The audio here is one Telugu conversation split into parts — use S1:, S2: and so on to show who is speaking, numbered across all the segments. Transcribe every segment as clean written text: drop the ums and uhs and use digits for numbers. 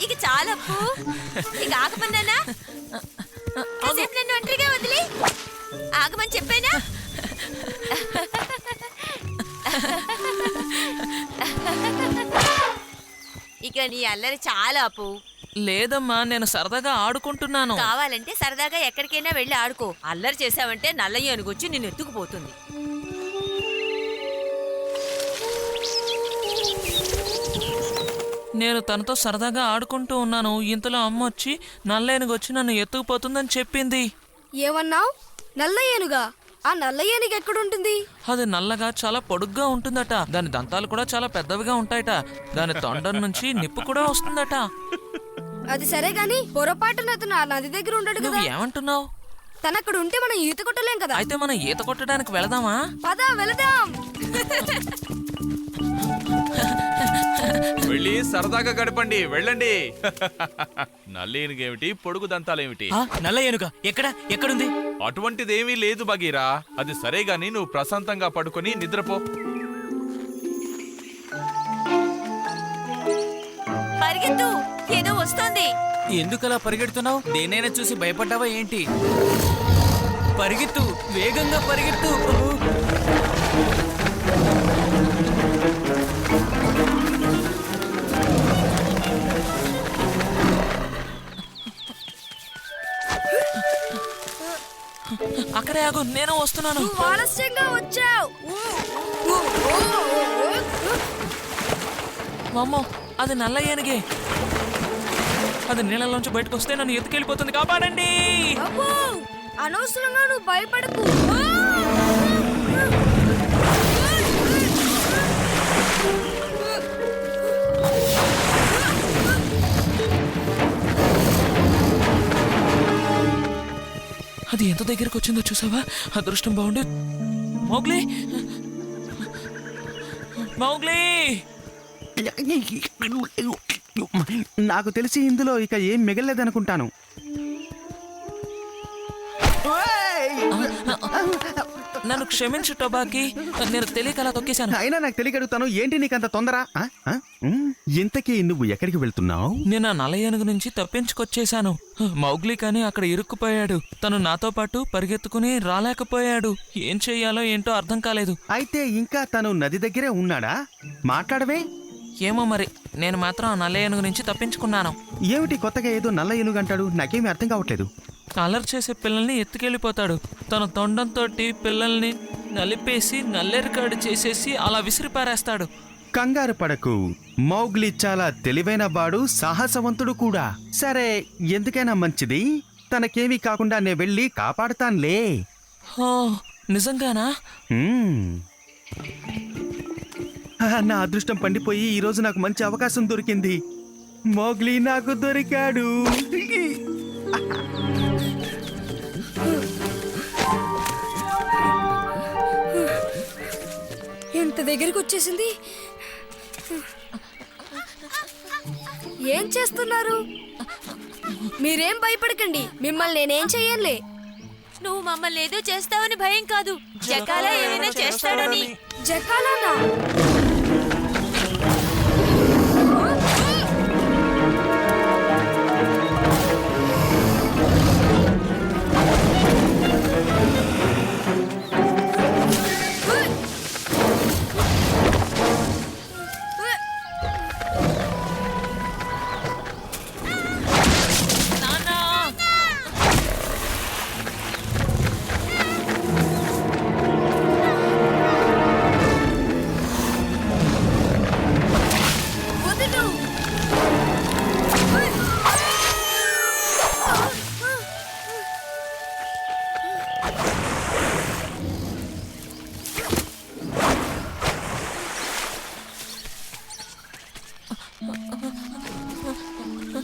S1: ఇక చాలా అప్పు. ఇక ఆగమన్నానా? కాసేపు నన్ను ఒంటరిగా వదిలి ఆగమని చెప్పానా? ఇక నీ అల్లరి చాలా అప్పు.
S2: లేదమ్మా, నేను సరదాగా ఆడుకుంటున్నాను.
S1: కావాలంటే సరదాగా ఎక్కడికైనా వెళ్ళి ఆడుకో. అల్లరి చేసావంటే నల్లయ్య అనుకొచ్చి నిన్ను ఎత్తుకుపోతుంది.
S2: నేను తనతో సరదాగా ఆడుకుంటూ ఉన్నాను. ఇంతలో అమ్మ వచ్చి నల్ల ఏనుగు వచ్చి నన్ను ఎత్తుకుపోతుందని చెప్పింది.
S3: ఏమన్నావు? నల్ల ఏనుగా? ఆ నల్ల ఏనుగు ఎక్కడుంటుంది?
S2: అది నల్లగా చాలా పొడుగ్గా ఉంటుందట. దాని దంతాలు కూడా చాలా పెద్దవిగా ఉంటాయట. దాని తొండం నుంచి నిప్పు కూడా వస్తుందట.
S3: అది సరే గాని పొరపాటున అతను ఆ నది దగ్గర ఉండడు కదా.
S2: నువ్వు ఏమంటున్నావు?
S3: తనక్కడ ఉంటే మనం ఈత కొట్టలేం కదా.
S2: అయితే మనం ఈత కొట్టడానికి వెళదామా?
S3: పద వెళదాం.
S4: వెళ్ళి సరదాగా గడపండి, వెళ్ళండి. నల్లేనుగేమిటి, పొడుగు దంతాలేమిటి?
S5: నల్ల ఏనుగా ఎక్కడుంది?
S4: అటువంటిదేమీ లేదు బగీరా. అది సరే గాని నువ్వు ప్రశాంతంగా పడుకొని నిద్రపో.
S1: పరిగెత్తు, ఏదో వస్తోంది.
S5: ఎందుకలా పరిగెడుతున్నావు? దేనైనా చూసి భయపడ్డావా ఏంటి? పరిగెత్తు, వేగంగా పరిగెత్తు.
S2: అక్కడే ఆగు, నేను వస్తున్నాను.
S3: నువ్వు ఆలస్యంగా వచ్చావు.
S2: అమ్మో, అది నల్ల ఏనుగే. అది నీళ్ళలోంచి బయటకు వస్తే నన్ను ఎత్తుకెళ్ళిపోతుంది. కాపాడండి.
S3: అబ్బో, అనవసరంగా నువ్వు భయపడకు.
S2: అది ఎంత దగ్గరకు వచ్చిందో చూసావా? అదృష్టం బాగుండి. Mowgli, Mowgli.
S6: నాకు తెలిసి ఇందులో ఇక ఏం మిగలలేదనుకుంటాను.
S2: నన్ను క్షమించు టొబాకీ, నేను తెలియక అలా తొక్కేశాను.
S6: అయినా నాకు తెలియగడుగుతాను, ఏంటి నీకంత తొందర? ఇంతకీ నువ్వు ఎక్కడికి వెళ్తున్నావు?
S2: నేను ఆ నల్ల ఏనుగు నుంచి తప్పించుకొచ్చేశాను. మౌగ్లీ కానీ అక్కడ ఇరుక్కుపోయాడు. తను నాతో పాటు పరిగెత్తుకుని రాలేకపోయాడు. ఏం చెయ్యాలో ఏంటో అర్థం కాలేదు.
S6: అయితే ఇంకా తను నది దగ్గరే ఉన్నాడా? మాట్లాడవే.
S2: ఏమో మరి, నేను మాత్రం ఆ నల్ల ఏనుగు నుంచి తప్పించుకున్నాను.
S6: ఏమిటి కొత్తగా ఏదో నల్ల ఏనుగు అంటాడు? నాకేమీ అర్థం కావట్లేదు.
S2: అల్లరి చేసే పిల్లల్ని ఎత్తుకెళ్ళిపోతాడు. తన తొండంతో పిల్లల్ని నలిపేసి నల్లేరుకాడు చేసేసి అలా విసిరిపారేస్తాడు.
S6: కంగారు పడకు, మౌగ్లీ చాలా తెలివైన వాడు, సాహసవంతుడు కూడా. సరే, ఎందుకైనా మంచిది, తనకేమీ కాకుండా నే వెళ్ళి కాపాడుతాన్లే.
S2: ఓ, నిజంగానా?
S6: నా అదృష్టం పండిపోయి ఈరోజు నాకు మంచి అవకాశం దొరికింది. మౌగ్లీ నాకు దొరికాడు.
S3: ఎంత దగ్గరికి వచ్చేసింది. ఏం చేస్తున్నారు? మీరేం భయపడకండి, మిమ్మల్ని నేనేం చెయ్యనులే.
S1: నువ్వు మమ్మల్ని ఏదో చేస్తావని భయం కాదు, జకాలా ఏమైనా చేస్తాడని.
S3: జకాలానా?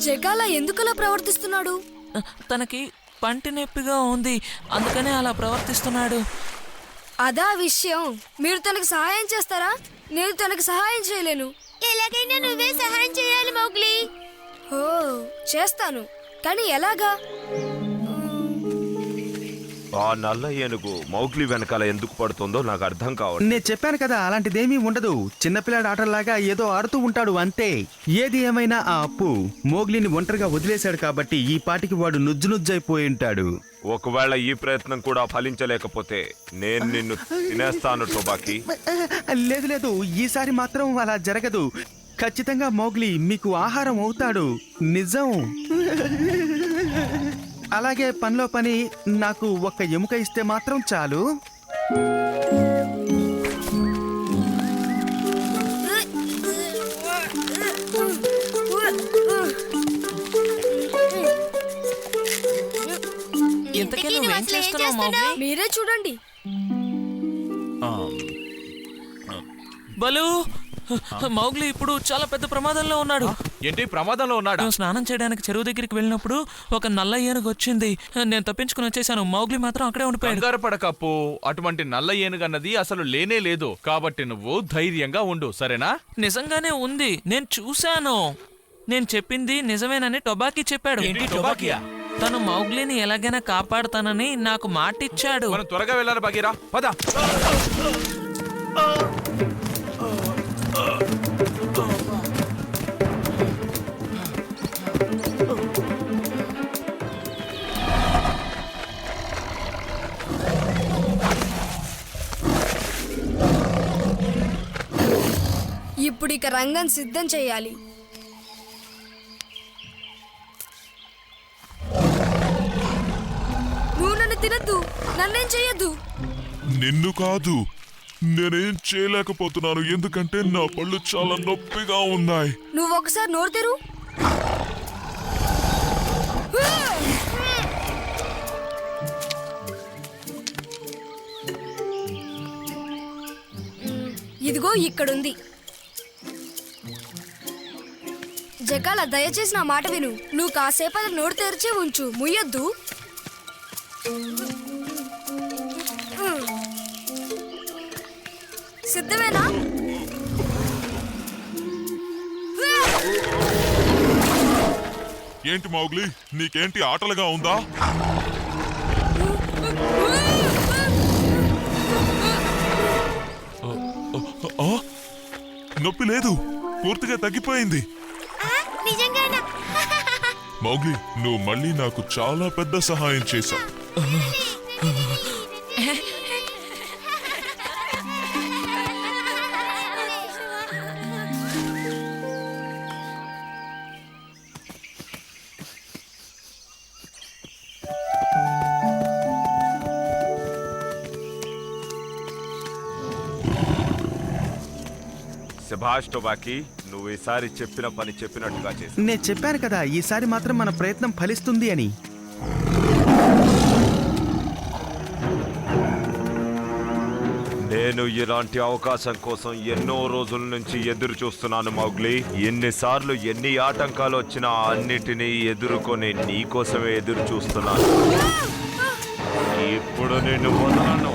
S3: జకాలా ఎందుకలా ప్రవర్తిస్తున్నాడు?
S2: తనకి పంటి నొప్పిగా ఉంది, అందుకనే అలా ప్రవర్తిస్తున్నాడు.
S3: అదా విషయం. మీరు తనకు సహాయం చేస్తారా? నేను తనకు సహాయం చేయలేను.
S1: ఎలాగైనా నువ్వే సహాయం చేయాలి మౌగ్లీ.
S3: ఓ, చేస్తాను, కానీ ఎలాగా?
S7: ఆ నల్ల ఏనుగు మౌగ్లీ వెనకాల ఎందుకు పడుతుందో నాకు అర్థం కావట్లేదు.
S6: నేను చెప్పాను కదా అలాంటిదేమీ ఉండదు. చిన్నపిల్లాడి ఆటలాగా ఏదో ఆడుతూ ఉంటాడు అంతే. ఏది ఏమైనా ఆ అప్పు మోగ్లీని ఒంటరిగా వదిలేశాడు కాబట్టి ఈ పాటికి వాడు నుజ్జునుజ్జైపోయి ఉంటాడు.
S7: ఒకవేళ ఈ ప్రయత్నం కూడా ఫలించలేకపోతే నేను నిన్ను తినేస్తాను టొబాకీ.
S6: లేదు లేదు, ఈసారి మాత్రం అలా జరగదు. ఖచ్చితంగా మోగ్లీ మీకు ఆహారం అవుతాడు, నిజం. అలాగే పనిలో పని నాకు ఒక్క ఎముక ఇస్తే మాత్రం చాలు.
S2: ఇంతకీ నువ్వేం చేస్తున్నావు మౌగ్లీ?
S3: మీరే చూడండి.
S2: బలు, మౌగ్లీ ఇప్పుడు చాలా పెద్ద ప్రమాదంలో ఉన్నాడు.
S4: ఏంటి ప్రమాదంలో ఉన్నాడా?
S2: నేను స్నానం చేయడానికి చెరువు దగ్గరికి వెళ్ళినప్పుడు ఒక నల్ల ఏనుగు వచ్చింది. నేను తప్పించుకుని వచ్చేసాను. మౌగ్లీ మాత్రం అక్కడే ఉండిపోయాడు.
S4: కంగారు పడకప్పు, అటువంటి నల్ల ఏనుగన్నది అసలు లేనే లేదు. కాబట్టి నువ్వు ధైర్యంగా ఉండు, సరేనా?
S2: నిజంగానే ఉంది, నేను చూశాను. నేను చెప్పింది నిజమేనని టొబాకీ చెప్పాడు.
S4: ఏంటి టొబాకీయా?
S2: తను మౌగ్లీని ఎలాగైనా కాపాడుతానని నాకు మాటిచ్చాడు.
S4: మనం త్వరగా వెళ్ళాలి బగీరా, పద.
S3: ఇప్పుడు ఇక రంగం సిద్ధం చేయాలి. నువ్వు నన్ను తినద్దు, నన్నేం చెయ్యొద్దు.
S8: నిన్ను కాదు, నేనేం చేయలేకపోతున్నాను ఎందుకంటే నా పళ్ళు చాలా నొప్పిగా ఉన్నాయి.
S3: నువ్వు ఒకసారి నోరు తెరు. ఇదిగో ఇక్కడుంది. జకాల, దయచేసి నా మాట విను. నువ్వు కాసేపు అది నోరు తెరిచే ఉంచు, ముయ్యొద్దు. సిద్ధమేనా?
S8: ఏంటి మౌగ్లీ, నీకేంటి ఆటలుగా ఉందా? నొప్పి లేదు, పూర్తిగా తగ్గిపోయింది.
S1: నిజంగానా?
S8: మౌగ్లీ, నువ్వు మళ్ళీ నాకు చాలా పెద్ద సహాయం చేశావు.
S7: శభాష్ టొబాకీ, నువ్వు ఈసారి చెప్పిన పని చెప్పినట్టుగా చేసి.
S6: నేను చెప్పాను కదా ఈసారి మాత్రం మన ప్రయత్నం ఫలిస్తుంది అని.
S7: నేను ఇలాంటి అవకాశం కోసం ఎన్నో రోజుల నుంచి ఎదురు చూస్తున్నాను మౌగ్లీ. ఎన్నిసార్లు ఎన్ని ఆటంకాలు వచ్చినా అన్నిటినీ ఎదుర్కొని నీకోసమే ఎదురు చూస్తున్నాను. ఇప్పుడు నిన్ను వదలను.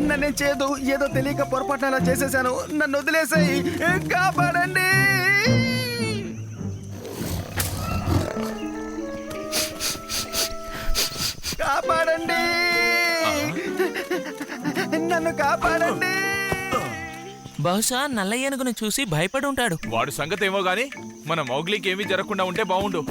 S6: నన్నేం చేయదు, ఏదో తెలియక పొరపాటున అలా చేసేసాను. నన్ను వదిలేసాయి, కాపాడండి. కాపాడండి, నన్ను కాపాడండి.
S2: బహుశా నల్ల ఏనుగుని చూసి భయపడి ఉంటాడు.
S4: వాడు సంగతి ఏమో గాని మన మౌగ్లీకి ఏమీ జరగకుండా ఉంటే బాగుండు.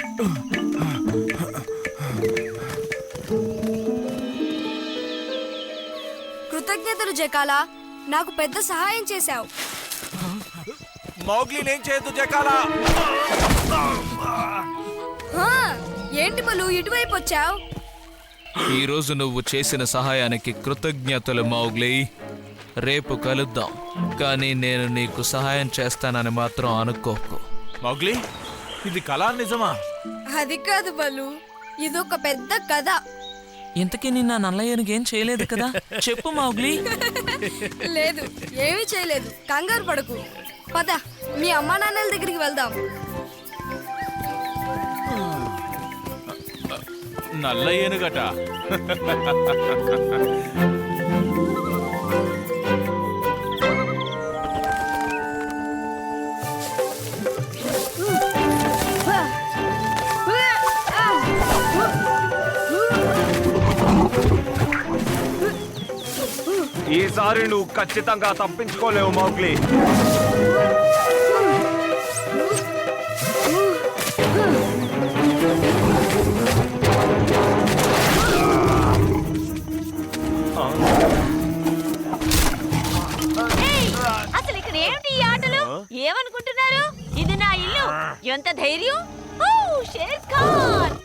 S3: కృతజ్ఞతలు జకాల, నాకు పెద్ద సహాయం చేశావు.
S4: మౌగ్లీ నేను చేయొద్దు జకాలా.
S3: ఏంటి బలు, ఇటువైపు వచ్చావు?
S2: ఈ రోజు నువ్వు చేసిన సహాయానికి కృతజ్ఞతలు మౌగ్లీ. రేపు కలుద్దాం, కానీ నేను నీకు సహాయం చేస్తానని మాత్రం అనుకోకు.
S4: మౌగ్లీ, ఇది కళా నిజమా?
S3: అది కాదు బలు, ఇదొక పెద్ద కథ.
S2: ఇంతకీ నిన్న నల్ల ఏనుగు ఏం చేయలేదు కదా? చెప్పు మౌగ్లీ.
S3: లేదు, ఏమీ చేయలేదు, కంగారు పడకు. పద మీ అమ్మా నాన్నల దగ్గరికి వెళ్దాం.
S4: నల్ల ఏనుగట.
S7: ఈసారి నువ్వు ఖచ్చితంగా తప్పించుకోలేవు మౌగ్లీ.
S1: ఏయ్, అసలు ఇక్కడ ఏమిటి ఈ ఆటలు? ఏమనుకుంటున్నారు? ఇది నా ఇల్లు. ఎంత ధైర్యం! ఓ, షేర్ ఖాన్!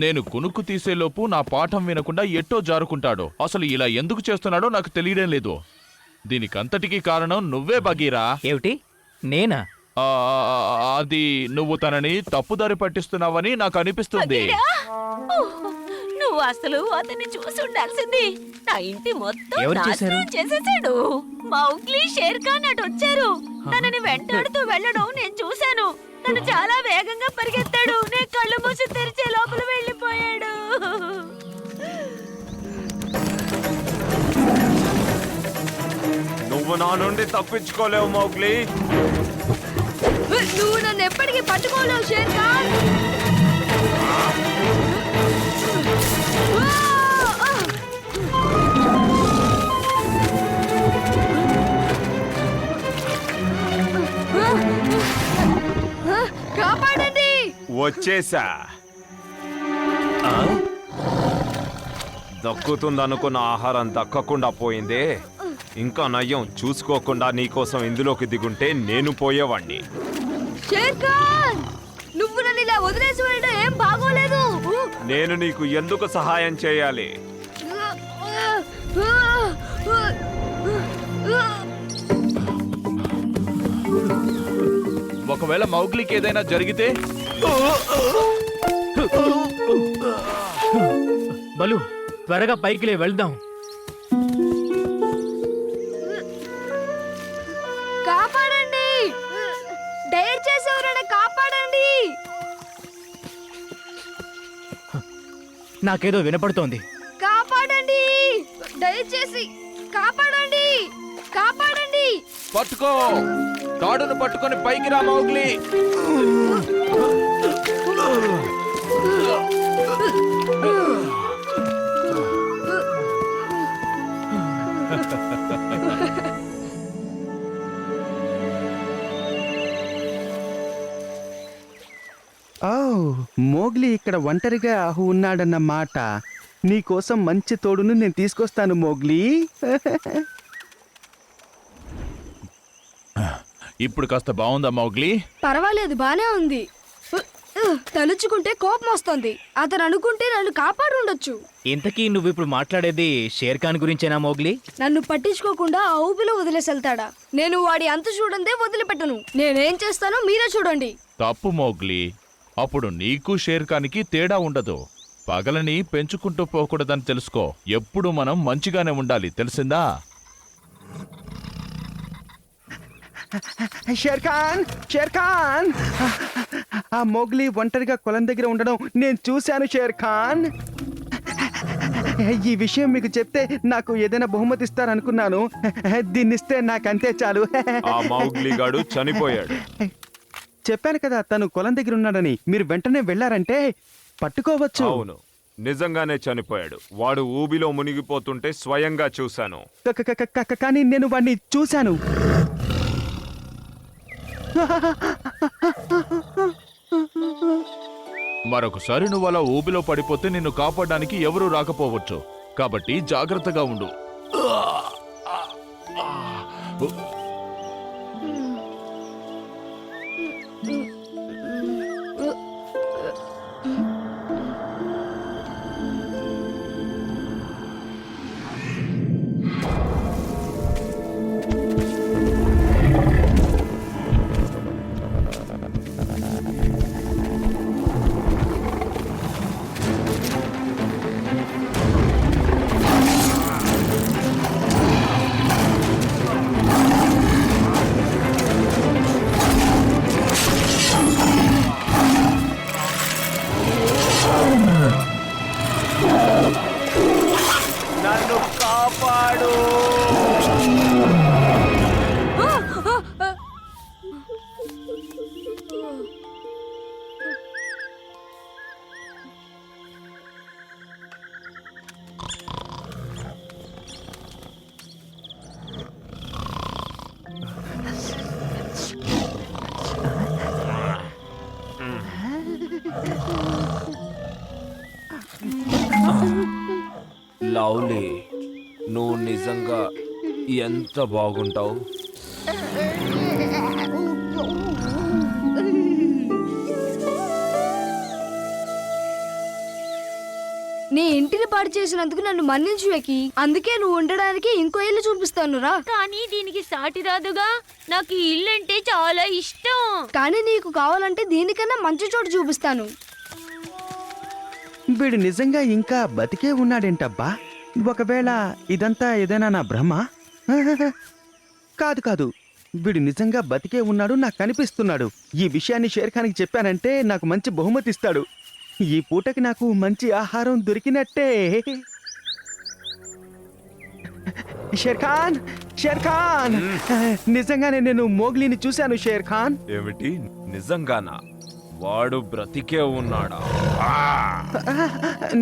S4: నేను కునుక్కు తీసేలోపు నా పాఠం వినకుండా ఎట్టో జారుకుంటాడు. అసలు ఇలా ఎందుకు చేస్తున్నాడో నాకు తెలియడం లేదు. దీనికంతటికీ కారణం నువ్వే బగీరా.
S5: ఏమిటి? నేనా?
S4: ఆ, అది నువ్వు తనని తప్పుదారి పట్టిస్తున్నావని నాకు అనిపిస్తుంది.
S1: బగీరా? ఓహ్, నువ్వు అసలు అతన్ని చూసి ఉండాల్సింది. నా ఇంటి మొత్తం
S5: ఎవరు చేశారు?
S1: నాశనం చేసేసాడు. మౌగ్లీ, షేర్ ఖాన్ అటు వచ్చారు. తనని వెంటాడుతూ వెళ్ళడం నేను చూశాను. తను చాలా వేగంగా పరిగెత్తాడు. నేను కళ్ళు మూసి తెరిచే లోపల వెళ్ళిపోయాడు.
S7: నువ్వు నా నుండి తప్పించుకోలేవు మౌగ్లీ.
S3: నువ్వు నన్ను ఎప్పటికీ పట్టుకోలేవు షేర్ ఖాన్. కాపాడండి.
S7: వచ్చేసా. దక్కుతుందనుకున్న ఆహారం దక్కకుండా పోయిందే. ఇంకా నయ్యం, చూసుకోకుండా నీకోసం ఇందులోకి దిగుంటే నేను పోయేవాణ్ణి.
S3: షేర్ ఖాన్, నువ్వు నన్ను ఇలా వదిలేసి వెళ్ళడం ఏం బాగోలేదు.
S7: నేను నీకు ఎందుకు సహాయం చేయాలి?
S4: ఒకవేళ మౌగ్లీకి ఏదైనా జరిగితే?
S5: బలు, త్వరగా పైకి వెళ్దాం.
S3: కాపాడండి. డైర్ చేసేవారన్నా కాపాడండి.
S5: నాకేదో వినపడుతోంది.
S3: కాపాడండి, దయచేసి కాపాడండి, కాపాడండి.
S4: పట్టుకో, తాడును పట్టుకొని పైకి రా మౌగ్లీ.
S6: ఓ, మోగ్లీ ఇక్కడ ఒంటరిగా ఉన్నాడన్నమాట. నీకోసం మంచి తోడును నేను తీసుకొస్తాను మోగ్లీ.
S4: ఇప్పుడు కాస్త బాగుందా మౌగ్లీ?
S3: పర్వాలేదు, బానే ఉంది. తలుచుకుంటే కోపం వస్తుంది. అతను అనుకుంటే నన్ను కాపాడు ఉండొచ్చు.
S5: ఇంతకీ నువ్విప్పుడు మాట్లాడేది షేర్ ఖాన్ గురించేనా మోగ్లీ?
S3: నన్ను పట్టించుకోకుండా ఆ ఊపిలో వదిలేసి వెళ్తాడా? నేను వాడి అంత చూడందే వదిలిపెట్టను. నేనేం చేస్తానో మీరే చూడండి.
S4: తప్పు మౌగ్లీ. అప్పుడు నీకు షేర్ ఖాన్కి తేడా ఉండదు. పగలని పెంచుకుంటూ పోకూడదని తెలుసుకో. ఎప్పుడు మనం మంచిగానే ఉండాలి, తెలిసిందా?
S6: షేర్ ఖాన్, షేర్ ఖాన్, ఆ మోగ్లీ ఒంటరిగా కొలం దగ్గర ఉండడం నేను చూశాను షేర్ ఖాన్. ఈ విషయం మీకు చెప్తే నాకు ఏదైనా బహుమతి ఇస్తారనుకున్నాను. దీన్నిస్తే నాకంతే చాలు.
S7: ఆ మౌగ్లీ గాడు చనిపోయాడు.
S6: చెప్పాను కదా తను కొలం దగ్గర ఉన్నాడని. మీరు వెంటనే వెళ్ళారంటే పట్టుకోవచ్చు.
S7: అవును, నిజంగానే చనిపోయాడు. వాడు ఊబిలో మునిగిపోతుంటే స్వయంగా చూశాను.
S6: కానీ నేను వాడిని చూశాను.
S4: మరొకసారి నువ్వు అలా ఊబిలో పడిపోతే నిన్ను కాపాడడానికి ఎవరూ రాకపోవచ్చు. కాబట్టి జాగ్రత్తగా ఉండు.
S7: మౌలి నువ్వు నిజంగా ఎంత బాగుంటావు.
S3: నీ ఇంటిని పాడు చేసినందుకు నన్ను మన్నించు వెకి. అందుకే నువ్వు ఉండడానికి ఇంకో ఇల్లు చూపిస్తాను రా.
S1: కానీ దీనికి సాటి రాదుగా. నాకు ఈ ఇల్లు అంటే చాలా ఇష్టం.
S3: కానీ నీకు కావాలంటే దీనికన్నా మంచి చోటు చూపిస్తాను.
S6: వీడు నిజంగా ఇంకా బతికే ఉన్నాడేంటబ్బా? ఒకవేళ ఇదంతా ఏదైనా నా భ్రమ? కాదు కాదు, వీడు నిజంగా బతికే ఉన్నాడు, నాకు కనిపిస్తున్నాడు. ఈ విషయాన్ని షేర్ఖాన్కి చెప్పానంటే నాకు మంచి బహుమతి ఇస్తాడు. ఈ పూటకి నాకు మంచి ఆహారం దొరికినట్టే. షేర్ఖాన్, షేర్ఖాన్, నిజంగానే నేను మోగ్లీని చూశాను షేర్ఖాన్.
S7: ఏమిటి, నిజంగానా? వాడు బ్రతికే ఉన్నాడా?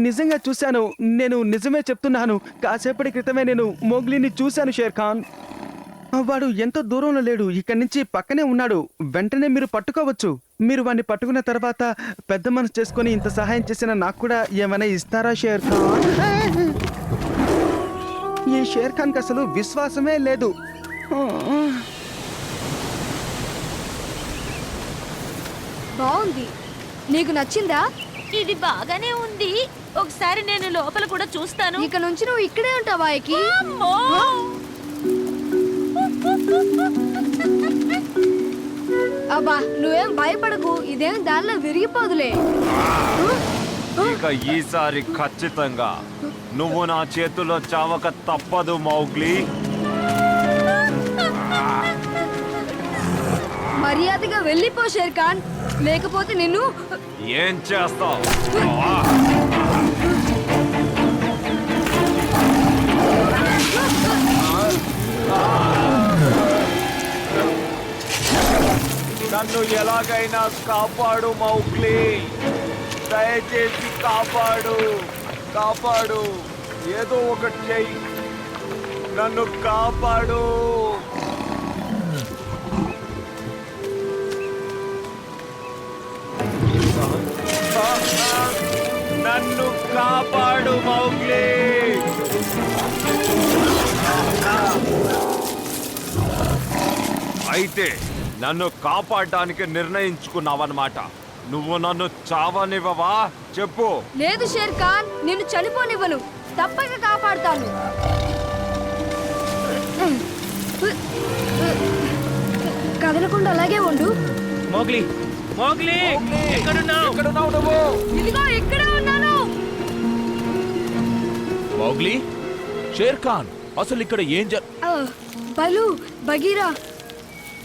S6: నిజంగా చూశాను, నేను నిజమే చెప్తున్నాను. కాసేపటి క్రితమే నేను మోగ్లీని చూశాను షేర్ఖాన్. వాడు ఎంతో దూరంలో లేడు, ఇక్కడి నుంచి పక్కనే ఉన్నాడు. వెంటనే మీరు పట్టుకోవచ్చు. మీరు వాడిని పట్టుకున్న తర్వాత పెద్ద మనసు చేసుకొని ఇంత సహాయం చేసిన నాకు కూడా ఏమైనా ఇస్తారా షేర్ఖాన్? ఈ షేర్ఖాన్కి అసలు విశ్వాసమే లేదు.
S3: బాగుంది, నీకు నచ్చిందా?
S1: ఇది బాగానే ఉంది. ఒకసారి నేను లోపల కూడా చూస్తాను.
S3: ఇక నుంచి నువ్వు ఇక్కడే ఉంటావా ఎకి?
S1: అమ్మో!
S3: అబ్బా నువ్వేం భయపడకు, ఇదేం దానిలో విరిగిపోదులే.
S7: ఇక ఈసారి ఖచ్చితంగా నువ్వు నా చేతిలో చావక తప్పదు మౌగ్లీ.
S3: మర్యాదగా వెళ్ళిపో షేర్ఖాన్, లేకపోతే నిన్ను
S7: ఏం చేస్తావు? నన్ను ఎలాగైనా కాపాడు మౌగ్లీ, దయచేసి కాపాడు, కాపాడు, ఏదో ఒకటి చెయ్యి, నన్ను కాపాడు. నన్ను కాపాడు మౌగ్లీ. అయితే నన్ను కాపాడడానికి నిర్ణయించుకున్నావన్నమాట. నువ్వు నన్ను చావనివ్వవా? చెప్పు.
S3: లేదు షేర్ఖాన్, నిన్ను చనిపోనివ్వను, తప్పక కాపాడుతాను. కదలకుండా అలాగే ఉండు.
S5: మోగ్లీ, మోగ్లీ, ఎక్కడున్నావు నువ్వు?
S3: ఇదిగో ఇక్కడే ఉన్నాను.
S4: మౌగ్లీ, షేర్ఖాన్ అసలు ఇక్కడ ఏం
S3: బలు, బగీరా,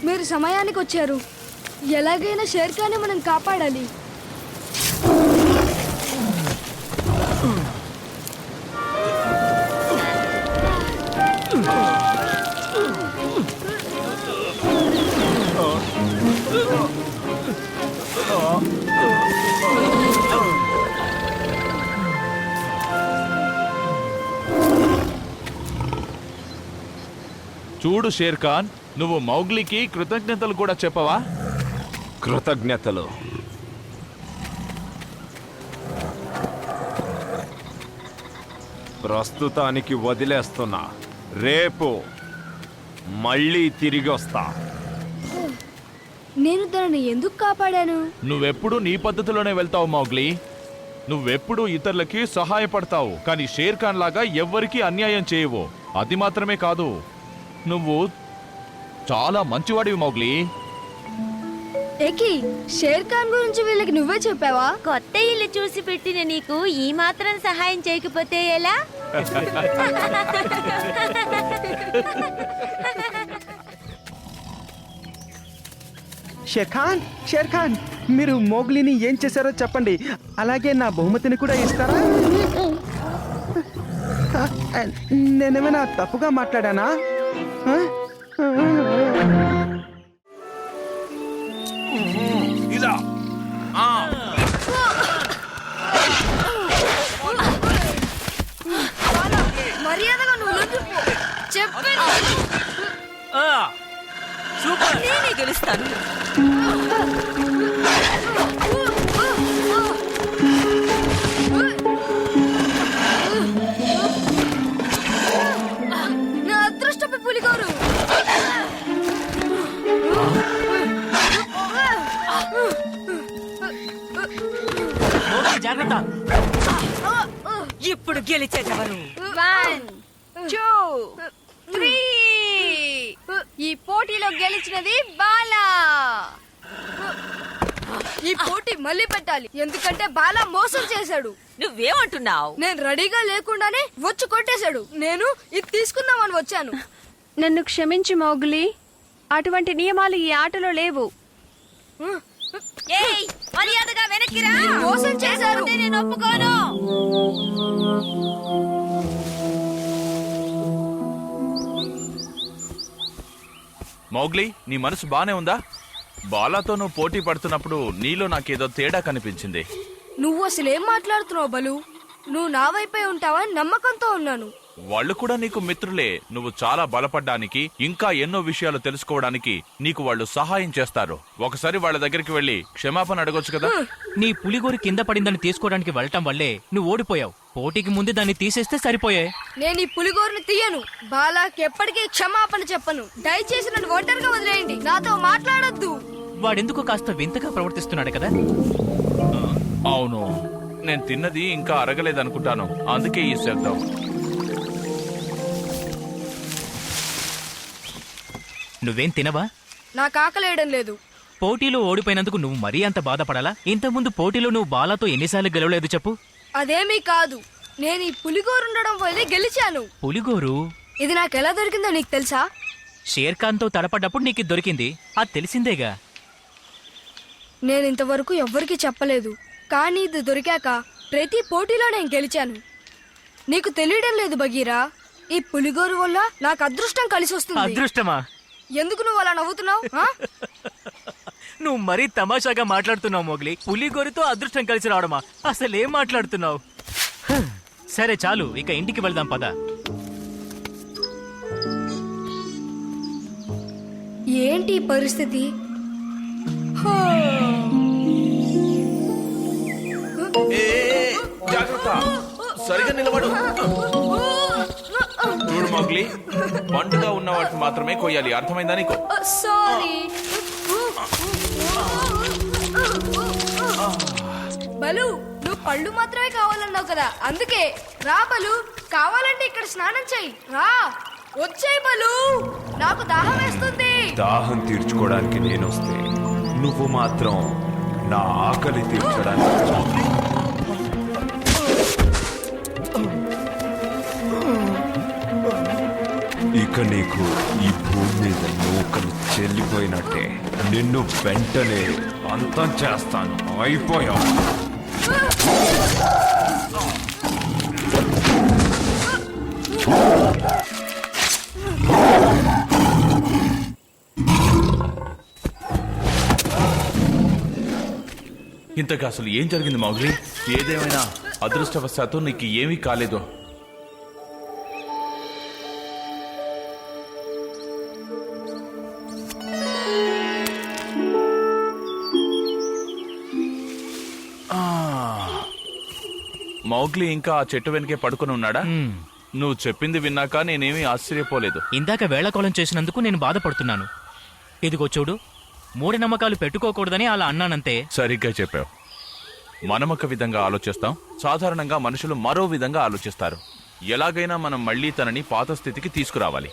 S3: మీరు సమయానికి వచ్చారు. ఎలాగైనా షేర్ఖాన్ని మనం కాపాడాలి.
S4: చూడు షేర్ఖాన్, నువ్వు మౌగ్లీకి కృతజ్ఞతలు కూడా చెప్పవా?
S7: కృతజ్ఞతలు? ప్రస్తుతానికి వదిలేస్తున్నా. రేపు మళ్ళీ తిరిగి వస్తా.
S3: నేను తనని ఎందుకు కాపాడాను?
S4: నువ్వెప్పుడు నీ పద్ధతిలోనే వెళ్తావు మౌగ్లీ. నువ్వెప్పుడు ఇతరులకి సహాయపడతావు, కానీ షేర్ఖాన్ లాగా ఎవ్వరికీ అన్యాయం చేయవు. అది మాత్రమే కాదు, నువ్వు చాలా మంచివాడివి మౌగ్లీ.
S3: ఏకి, షేర్ఖాన్ గురించి వీళ్ళకి నువ్వే చెప్పావా?
S1: కొత్త ఇల్లు చూసి పెట్టిన నీకు ఈ మాత్రం సహాయం చేయకపోతే ఎలా?
S6: షేర్ఖాన్, షేర్ఖాన్, మీరు మోగ్లీని ఏం చేశారో చెప్పండి. అలాగే నా బహుమతిని కూడా ఇస్తారా? నేనేమైనా తప్పుగా మాట్లాడానా?
S7: ఇలా
S3: మర్యాదగా నువ్వు చెప్పాను.
S1: నేనే గెలుస్తాను.
S5: జాగ్రత్త.
S9: ఇప్పుడు గెలిచేదెవరు?
S3: 1 2 3 ఈ పోటీలో గెలిచినది బాలా. ఈ పోటీ మళ్ళీ పెట్టాలి, ఎందుకంటే బాలా మోసం చేశాడు.
S9: నువ్వేమంటున్నావు?
S3: నేను రెడీగా లేకుండానే వచ్చి కొట్టేశాడు. నేను ఇది తీసుకుందామని వచ్చాను.
S1: నన్ను క్షమించు మౌగ్లీ, అటువంటి నియమాలు ఈ ఆటలో లేవు.
S9: ఏయ్, మర్యాదగా వెనక్కిరా.
S3: మోసం చేశారు.
S9: నేను ఒప్పుకోను.
S4: మౌగ్లీ, నీ మనసు బానే ఉందా? బాలాతో నువ్వు పోటీ పడుతున్నప్పుడు నీలో నాకేదో తేడా కనిపించింది.
S3: నువ్వు అసలు ఏం మాట్లాడుతున్నావు బలు? నువ్వు నా వైపే ఉంటావని నమ్మకంతో ఉన్నాను.
S4: వాళ్ళు కూడా నీకు మిత్రులే. నువ్వు చాలా బలపడ్డానికి, ఇంకా ఎన్నో విషయాలు తెలుసుకోవడానికి నీకు వాళ్ళు సహాయం చేస్తారు. ఒకసారి వాళ్ళ దగ్గరికి వెళ్లి క్షమాపణ అడగొచ్చు కదా.
S5: నీ పులిగోరు కింద పడిందని తీసుకోవడానికి వెళ్ళటం వల్లే నువ్వు ఓడిపోయావు. పోటీకి ముందు దాన్ని తీసేస్తే సరిపోయాయి.
S3: నేను ఈ పులిగోరుని తీయను. బాలాకి ఎప్పటికీ క్షమాపణ చెప్పను. దయచేసి నన్ను ఒంటరిగా వదిలేయండి. నాతో మాట్లాడొద్దు.
S5: వాడెందుకు కాస్త వింతగా ప్రవర్తిస్తున్నాడు కదా.
S4: అవును, నేను తిన్నది ఇంకా అరగలేదనుకుంటాను, అందుకే ఈ శబ్దం.
S5: నువ్వేం తినవా?
S3: నాకు ఆకలేయడం లేదు.
S5: పోటీలో ఓడిపోయినందుకు నువ్వు మరీ అంత బాధపడాలా? ఇంతకుముందు పోటీలో నువ్వు బాలాతో ఎన్నిసార్లు గెలవలేదు చెప్పు.
S3: అదేమీ కాదు, నేను ఈ పులిగోరు ఉండడం వల్లే గెలిచాను.
S5: పులిగోరు
S3: ఇది నాకు ఎలా దొరికిందో నీకు తెలుసా?
S5: షేర్ఖాన్ తో తడపడ్డప్పుడు నీకు ఇది దొరికింది. అది తెలిసిందేగా.
S3: నేను ఇంతవరకు ఎవ్వరికీ చెప్పలేదు, కానీ ఇది దొరికాక ప్రతి పోటీలో నేను గెలిచాను. నీకు తెలియడం లేదు బగీరా, ఈ పులిగోరు వల్ల నాకు అదృష్టం కలిసి వస్తుంది.
S5: అదృష్టమా?
S3: ఎందుకు నువ్వు అలా నవ్వుతున్నావు?
S5: నువ్వు మరీ తమాషాగా మాట్లాడుతున్నావు మోగ్లీ. పులిగోరుతో అదృష్టం కలిసి రావడమా? అసలేం మాట్లాడుతున్నావు? సరే చాలు, ఇక ఇంటికి వెళ్దాం పద.
S3: ఏంటి ఈ పరిస్థితి?
S4: జాగ్రత్త, సరిగా నిలబడు. చూడు మౌగ్లీ, పండుగా ఉన్న వాటిని మాత్రమే కొయ్యాలి, అర్థమైందా నీకు?
S3: సారీ. బలు, నువ్వు పళ్ళు మాత్రమే కావాలన్నావు కదా, అందుకే. రా బలు, కావాలంటే ఇక్కడ స్నానం చెయ్యి. రా, వచ్చేయ్ బలు, నాకు దాహం వేస్తుంది.
S7: దాహం తీర్చుకోవడానికి నేనొస్తే నువ్వు మాత్రం నా ఆకలి తీర్చడానికి వచ్చావు. ఇక నీకు ఈ భూమి మీద నూకలు చెల్లిపోయినట్టే. నిన్ను వెంటనే అంతం చేస్తాను. అయిపోయావు.
S4: ఇంతకు అసలు ఏం జరిగింది మౌగ్లీ? ఏదేమైనా అదృష్టవశాత్తు నీకు ఏమీ కాలేదు. మౌగ్లీ ఇంకా ఆ చెట్టు వెనకే పడుకుని ఉన్నాడా? నువ్వు చెప్పింది విన్నాక నేనేమీ ఆశ్చర్యపోలేదు.
S5: ఇందాక వేళకోళం చేసినందుకు నేను బాధపడుతున్నాను. ఇదిగో చూడు, మూఢనమ్మకాలు పెట్టుకోకూడదని అలా అన్నానంతే.
S4: సరిగ్గా చెప్పావు. మనమొక విధంగా ఆలోచిస్తాం, సాధారణంగా మనుషులు మరో విధంగా ఆలోచిస్తారు. ఎలాగైనా మనం మళ్ళీ తనని పాత స్థితికి తీసుకురావాలి.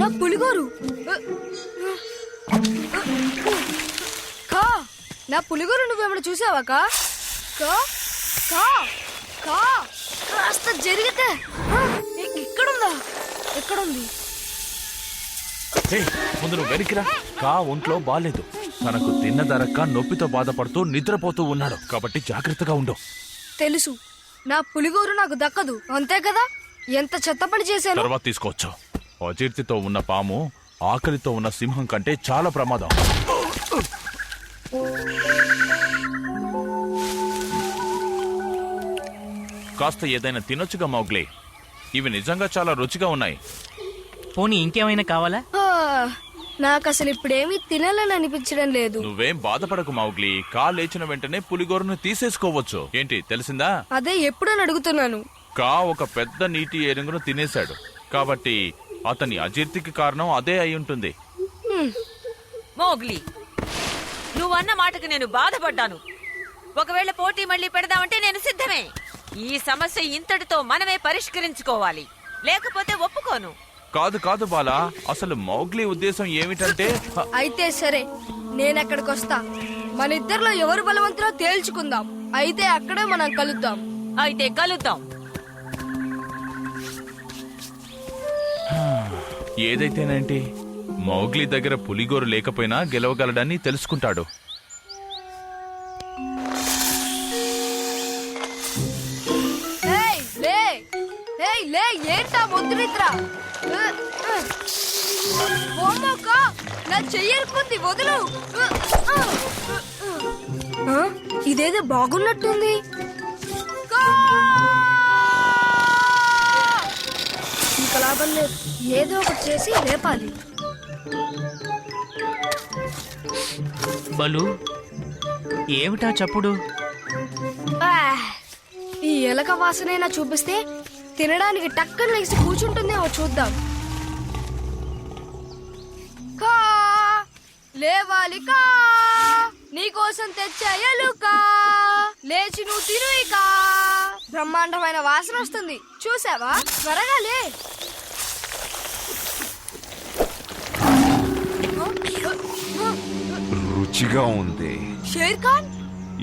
S3: నా పులిగోరు. కా, నా పులిగోరు నువ్వేమైనా చూసావా? కా కా కా కా కాస్త జరిగితే. ఇక్కడుందా? ఎక్కడుంది?
S4: ముందు నువ్వు వెనక్కిరా. కా ఒంట్లో బాలేదు. తనకు తిన్నదరక్క నొప్పితో బాధపడుతూ నిద్రపోతూ ఉన్నాడు, కాబట్టి జాగ్రత్తగా ఉండు.
S3: తెలుసు, నా పులిగోరు నాకు దక్కదు, అంతే కదా. ఎంత చెత్త పని చేశాను.
S4: తర్వాత తీసుకోవచ్చు. అజీర్తితో ఉన్న పాము ఆకలితో ఉన్న సింహం కంటే చాలా ప్రమాదం. కాస్త ఏదైనా తినొచ్చుగా మౌగ్లీ. ఇవి నిజంగా చాలా రుచిగా ఉన్నాయి.
S5: పోనీ ఇంకేమైనా కావాలా?
S3: నాకు అసలు ఇప్పుడేమీ తినాలని అనిపించడం లేదు.
S4: నువ్వేం బాధపడకు మౌగ్లీ. కా లేచిన వెంటనే పులిగోరును తీసేసుకోవచ్చు. ఏంటి తెలిసిందా?
S3: అదే ఎప్పుడని అడుగుతున్నాను.
S4: కా ఒక పెద్ద నీటి ఏనుగును తినేశాడు, కాబట్టి అతని అజీర్తికి కారణం అదే అయి ఉంటుంది.
S9: మోగ్లీ, నువ్వన్న మాటకు నేను బాధపడ్డాను. ఒకవేళ పోటీ మళ్ళీ పెడదామంటే నేను సిద్ధమే. ఈ సమస్య ఇంతటితో మనమే పరిష్కరించుకోవాలి, లేకపోతే ఒప్పుకోను.
S4: కాదు కాదు బాలా, అసలు మౌగ్లీ ఉద్దేశం ఏమిటంటే
S3: అయితే సరే, నేనక్కడికి వస్తా. మన ఇద్దరిలో ఎవరు బలవంతులో తేల్చుకుందాం. అయితే అక్కడే మనం కలుద్దాం.
S9: అయితే కలుద్దాం.
S4: ఏదైతేనంటే మౌగ్లీ దగ్గర పులిగోరు లేకపోయినా గెలవగలడని తెలుసుకుంటాడు.
S3: ఏయ్, లే! ఏయ్, లే! ఏంటా మొద్దు నిద్ర? ఓమ్మక్క, నా చెయ్యరుకుంది, వదులు. ఆ, ఇదేదో బాగున్నట్టుంది. ఇంకా లాభం లేదు, ఏదో ఒకటి చేసి లేపాలి.
S5: బలు, ఏమిటా చప్పుడు?
S3: ఈ ఎలక వాసనైనా చూపిస్తే తినడానికి టక్కన లేచి కూర్చుంటుందేమో చూద్దాం. కా లేవాలి కా, నీకోసం తెచ్చా ఎలుక, లేచి నువ్వు తిను ఇక. బ్రహ్మాండమైన వాసన వస్తుంది, చూసావా? త్వరగా లే.
S7: రుచిగా ఉంది.
S3: షేర్ ఖాన్,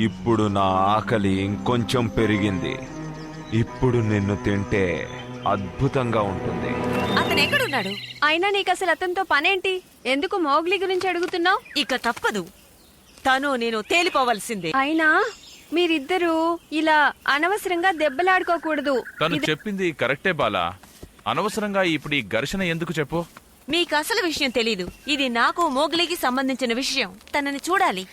S7: ఇప్పుడు నా ఆకలి ఇంకొంచెం పెరిగింది. ఇప్పుడు నిన్ను తింటే అద్భుతంగా ఉంటుంది.
S9: అతను ఎక్కడున్నాడు?
S1: అయినా నీకు అసలు అతనితో పనేంటి? ఎందుకు మౌగ్లీ గురించి అడుగుతున్నావు?
S9: ఇక తప్పదు, తను నేను తేలిపోవలసిందే.
S1: అయినా మీరిద్దరూ ఇలా అనవసరంగా దెబ్బలాడుకోకూడదు.
S4: తను చెప్పింది కరెక్టే బాలా. అనవసరంగా ఇప్పుడు ఈ ఘర్షణ ఎందుకు చెప్పు?
S9: మీకు అసలు విషయం తెలీదు. ఇది నాకు మోగ్లీకి సంబంధించిన విషయం. తనని చూడాలి.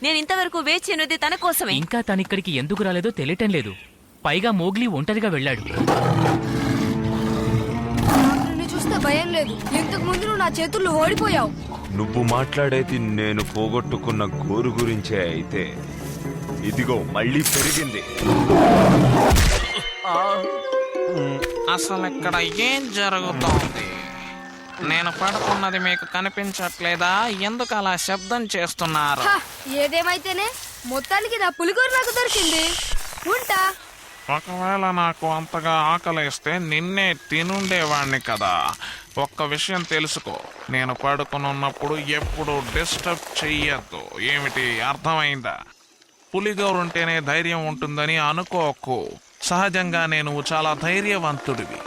S9: నేను ఇంతవరకు వేచి ఉన్నది తన కోసమే.
S5: ఇంకా తనిక్కడికి ఎందుకు రాలేదో తెలియటం లేదు. పైగా మోగ్లీ ఒంటరిగా వెళ్ళాడు.
S3: నిన్ను చూస్తే భయం లేదు. ఇంతకు ముందు నువ్వు నా చేతుల్లో ఓడిపోయావు.
S7: నువ్వు మాట్లాడేది నేను పోగొట్టుకున్న గోరు గురించే అయితే ఇదిగో మళ్ళీ పెరిగింది.
S2: అసలు ఇక్కడ ఏం జరుగుతోంది? నేను పడుకున్నది మీకు కనిపించట్లేదా? ఎందుకు అలా శబ్దం చేస్తున్నారు?
S3: హ, ఏదేమైతేనే మొత్తానికి నా పులిగోరు నాకు దొరికింది. ఉంటా.
S2: ఒకవేళ నాకు అంతగా ఆకలిస్తే నిన్నే తినుండేవాణ్ణి కదా. ఒక్క విషయం తెలుసుకో, నేను పడుకునున్నప్పుడు ఎప్పుడు డిస్టర్బ్ చెయ్యొద్దు. ఏమిటి, అర్థమైందా? పులిగోరుంటేనే ధైర్యం ఉంటుందని అనుకోకు. సహజంగానే నువ్వు చాలా ధైర్యవంతుడివి.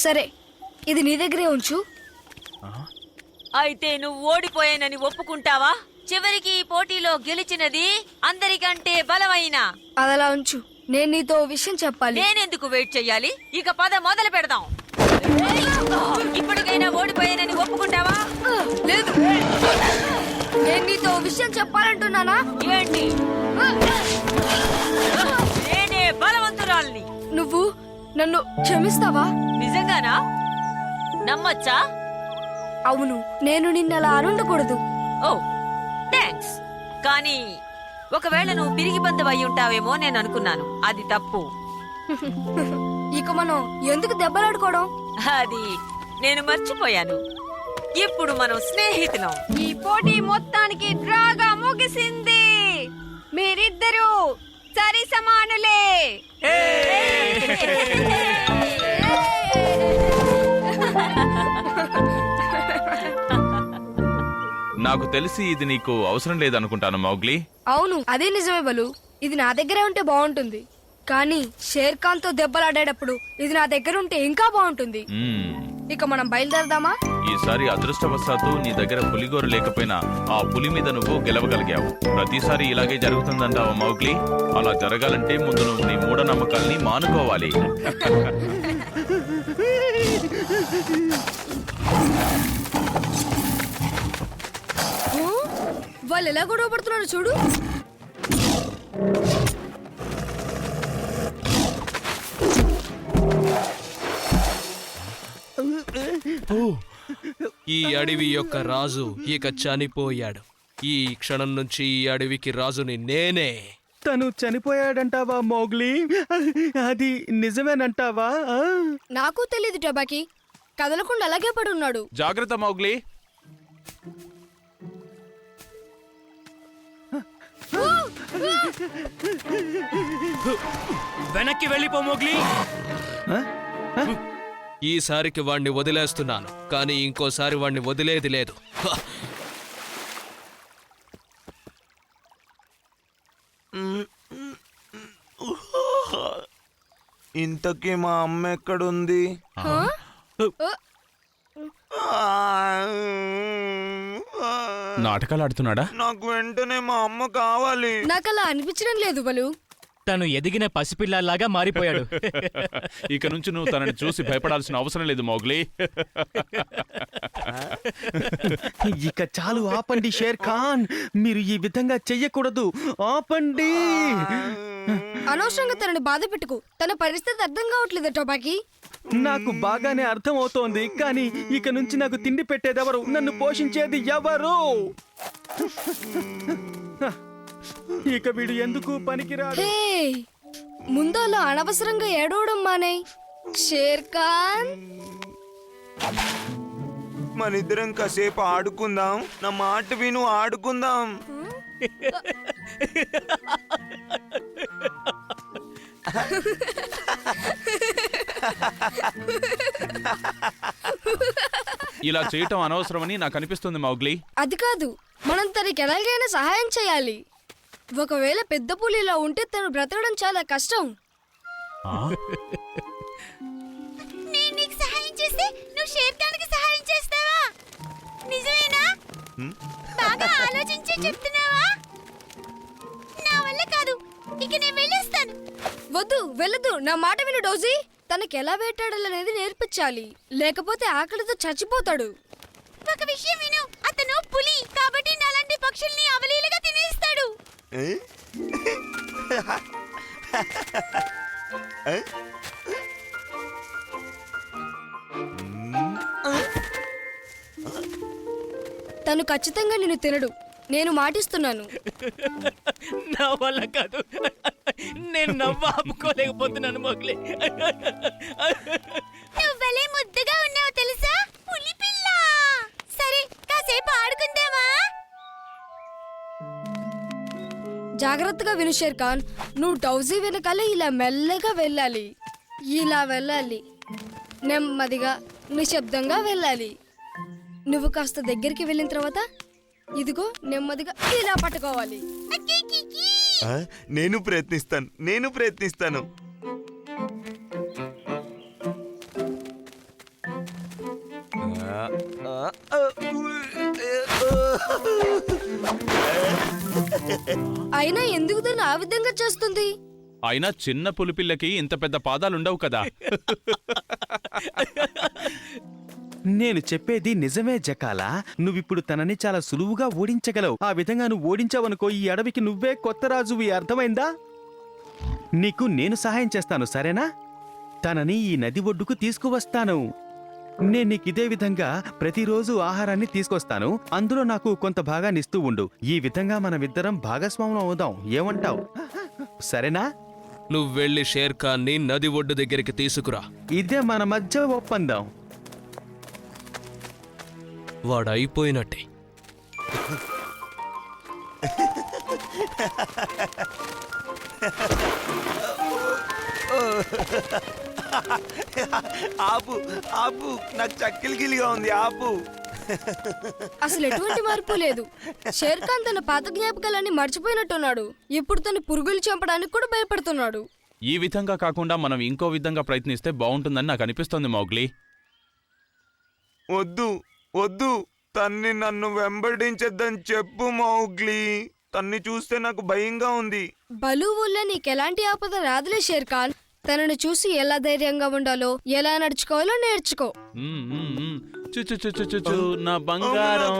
S3: సరే, ఇది నీ దగ్గరే ఉంచు.
S9: అయితే నువ్వు ఓడిపోయానని ఒప్పుకుంటావా? చివరికి ఈ పోటీలో గెలిచినది అందరికంటే బలమైన.
S3: అదలా ఉంచు. నేను నీతో ఓ విషయం చెప్పాలి.
S9: నేనెందుకు వెయిట్ చెయ్యాలి? ఇక పద, మొదలు పెడదాం. ఇప్పటికైనా ఓడిపోయానని ఒప్పుకుంటావా?
S3: లేదు, నేను నీతో ఓ విషయం చెప్పాలంటున్నానా?
S9: ఏంటి? నేనే బలవంతురాల్ని.
S3: నువ్వు నన్ను క్షమిస్తావా?
S9: నిజంగానా? నమ్మచ్చా?
S3: అవును, నేను నిన్నలా అనుండకూడదు.
S9: ఓ, థ్యాంక్స్. కానీ ఒకవేళ నువ్వు పిరిగి బంధు అయి ఉంటావేమో నేను అనుకున్నాను. అది తప్పు.
S3: ఇక మనం ఎందుకు దెబ్బలాడుకోవడం?
S9: అది నేను మర్చిపోయాను. ఇప్పుడు మనం స్నేహితులం.
S1: ఈ పోటీ మొత్తానికి డ్రాగా ముగిసింది. మీరిద్దరూ సరి సమానులే.
S4: నాకు తెలిసి ఇది నీకు అవసరం లేదనుకుంటాను మౌగ్లీ.
S3: అవును, అదే నిజమే బలు. ఇది నా దగ్గరే ఉంటే బాగుంటుంది. కానీ షేర్ ఖాన్ తో దెబ్బలాడేటప్పుడు ఇది నా దగ్గర ఉంటే ఇంకా బాగుంటుంది. ఇక మనం బయలుదేరదామా?
S4: ఈసారి అదృష్టవశాత్తు నీ దగ్గర పులిగోరు లేకపోయినా ఆ పులి మీద నువ్వు గెలవగలిగావు. ప్రతిసారి ఇలాగే జరుగుతుందంటావా మౌగ్లీ? అలా జరగాలంటే ముందు నువ్వు నీ మూఢనమ్మకాల్ని మానుకోవాలి.
S3: వాళ్ళు ఎలా గొడవ పడుతున్నారు చూడు.
S2: ఈ అడవి యొక్క రాజు ఇక చనిపోయాడు. ఈ క్షణం నుంచి ఈ అడవికి రాజుని నేనే.
S6: తను చనిపోయాడంటావా మౌగ్లీ? అది నిజమేనంటావా?
S3: నాకు తెలియదు టొబాకీ. కదలకుండా అలాగే పడున్నాడు.
S4: జాగ్రత్త మౌగ్లీ.
S5: వెనక్కి వెళ్ళిపో మోగ్లీ.
S2: ఈసారికి వాణ్ణి వదిలేస్తున్నాను, కానీ ఇంకోసారి వాణ్ణి వదిలేది లేదు. హ!
S7: ఇంతకీ మా అమ్మ ఎక్కడుంది?
S4: నాటకాలు ఆడుతున్నాడా?
S7: నాకు వెంటనే మా అమ్మ కావాలి.
S3: నాకు అలా అనిపించడం లేదు బలు.
S5: తను ఎదిగిన పసిపిల్లలాగా మారిపోయాడు.
S4: ఇక నుంచి నువ్వు తనని చూసి భయపడాల్సిన అవసరం లేదు మౌగ్లీ.
S6: ఇక చాలు, ఆపండి షేర్ ఖాన్. మీరు ఈ విధంగా చెయ్యకూడదు. ఆపండి.
S3: అనవసరంగా తనని బాధ పెట్టుకు. తన పరిస్థితి అర్థం కావట్లేదు టొబాకీ.
S6: నాకు బాగానే అర్థం అవుతోంది, కానీ ఇక నుంచి నాకు తిండి పెట్టేదెవరు? నన్ను పోషించేది ఎవరు? ఇక వీడు ఎందుకు పనికిరాడు?
S3: హే, ముందు అలా అనవసరంగా ఏడవడం మానే. షేర్ ఖాన్,
S7: మనిద్దరం కాసేపు ఆడుకుందాం. నా మాట విను, ఆడుకుందాం.
S4: ఇలా చేయటం అనవసరమని నాకు అనిపిస్తుంది మౌగ్లీ.
S3: అది కాదు, మనం తనకి ఎలాగైనా సహాయం చేయాలి. ఒకవేళ పెద్ద పులిలా ఉంటే తను బ్రతకడం చాలా కష్టం.
S1: నేను నీకు సహాయం చేస్తే నువ్వు షేర్ ఖాన్కి సహాయం చేస్తావా? నిజమేనా? బాగా ఆలోచించి చెప్తున్నావా? నా వల్ల కాదు, ఇక నేను వెళ్ళేస్తాను.
S3: వద్దు, వెళ్ళదు. నా మాట విను డోజీ. తనకి ఎలా వేటాడాలనేది నేర్పించాలి, లేకపోతే ఆకలితో చచ్చిపోతాడు.
S1: ఒక విషయం విను, అతను పులి కాబట్టి నాలాంటి పక్షుల్ని అవలీలగా తినేస్తాడు.
S3: తను ఖచ్చితంగా నిన్ను తినడు, నేను మాటిస్తున్నాను.
S5: నా వల్ల కాదు. నేను నవ్వు ఆపుకోలేకపోతున్నాను మోగ్లీ.
S1: నువ్వలే ముద్దుగా ఉన్నావు తెలుసా, పులి పిల్ల. సరే, కాసేపు ఆడుకుందామా?
S3: జాగ్రత్తగా విను షేర్ ఖాన్. నువ్వు డౌజీ వెనకాలే ఇలా మెల్లగా వెళ్ళాలి. ఇలా వెళ్ళాలి, నెమ్మదిగా నిశ్శబ్దంగా వెళ్ళాలి. నువ్వు కాస్త దగ్గరికి వెళ్ళిన తర్వాత ఇదిగో నెమ్మదిగా ఇలా పట్టుకోవాలి.
S7: నేను ప్రయత్నిస్తాను.
S3: అయినా ఎందుకు దాన్ని ఆ విధంగా చేస్తుంది?
S4: అయినా చిన్న పులిపిల్లకి ఇంత పెద్ద పాదాలుండవు కదా.
S6: నేను చెప్పేది నిజమే జకాలా. నువ్విప్పుడు తనని చాలా సులువుగా ఓడించగలవు. ఆ విధంగా నువ్వు ఓడించావనుకో, ఈ అడవికి నువ్వే కొత్త రాజువి. అర్థమైందా? నీకు నేను సహాయం చేస్తాను, సరేనా? తనని ఈ నది ఒడ్డుకు తీసుకువస్తాను. నేను నీకు ఇదే విధంగా ప్రతిరోజు ఆహారాన్ని తీసుకొస్తాను. అందులో నాకు కొంత భాగాన్ని ఇస్తూ ఉండు. ఈ విధంగా మనమిద్దరం భాగస్వాములం అవుదాం. ఏమంటావు? సరేనా?
S2: నువ్వు వెళ్ళి షేర్ ఖాన్ని నది ఒడ్డు దగ్గరికి తీసుకురా.
S6: ఇదే మన మధ్య ఒప్పందం.
S2: వాడు అయిపోయినట్టే.
S7: ఆపు, నాకు చక్కెలు గిలిగా ఉంది. ఆపు.
S3: అసలు ఎటువంటి మార్పు లేదు. షేర్ ఖాన్ తన పాత జ్ఞాపకాలన్నీ మర్చిపోయినట్టున్నాడు. ఇప్పుడు తను పురుగులు చంపడానికి కూడా భయపడుతున్నాడు.
S4: ఈ విధంగా కాకుండా మనం ఇంకో విధంగా ప్రయత్నిస్తే బాగుంటుందని నాకు అనిపిస్తోంది మౌగ్లీ.
S7: వద్దు, తన్ని నన్ను వెంబడించద్దని చెప్పు మౌగ్లీ. తన్ని చూస్తే నాకు భయంగా ఉంది.
S3: బలు వల్ల నీకెలాంటి ఆపద రాదులే షేర్ ఖాన్. తనను చూసి ఎలా ధైర్యంగా ఉండాలో, ఎలా నడుచుకోవాలో నేర్చుకో.
S4: నా బంగారం.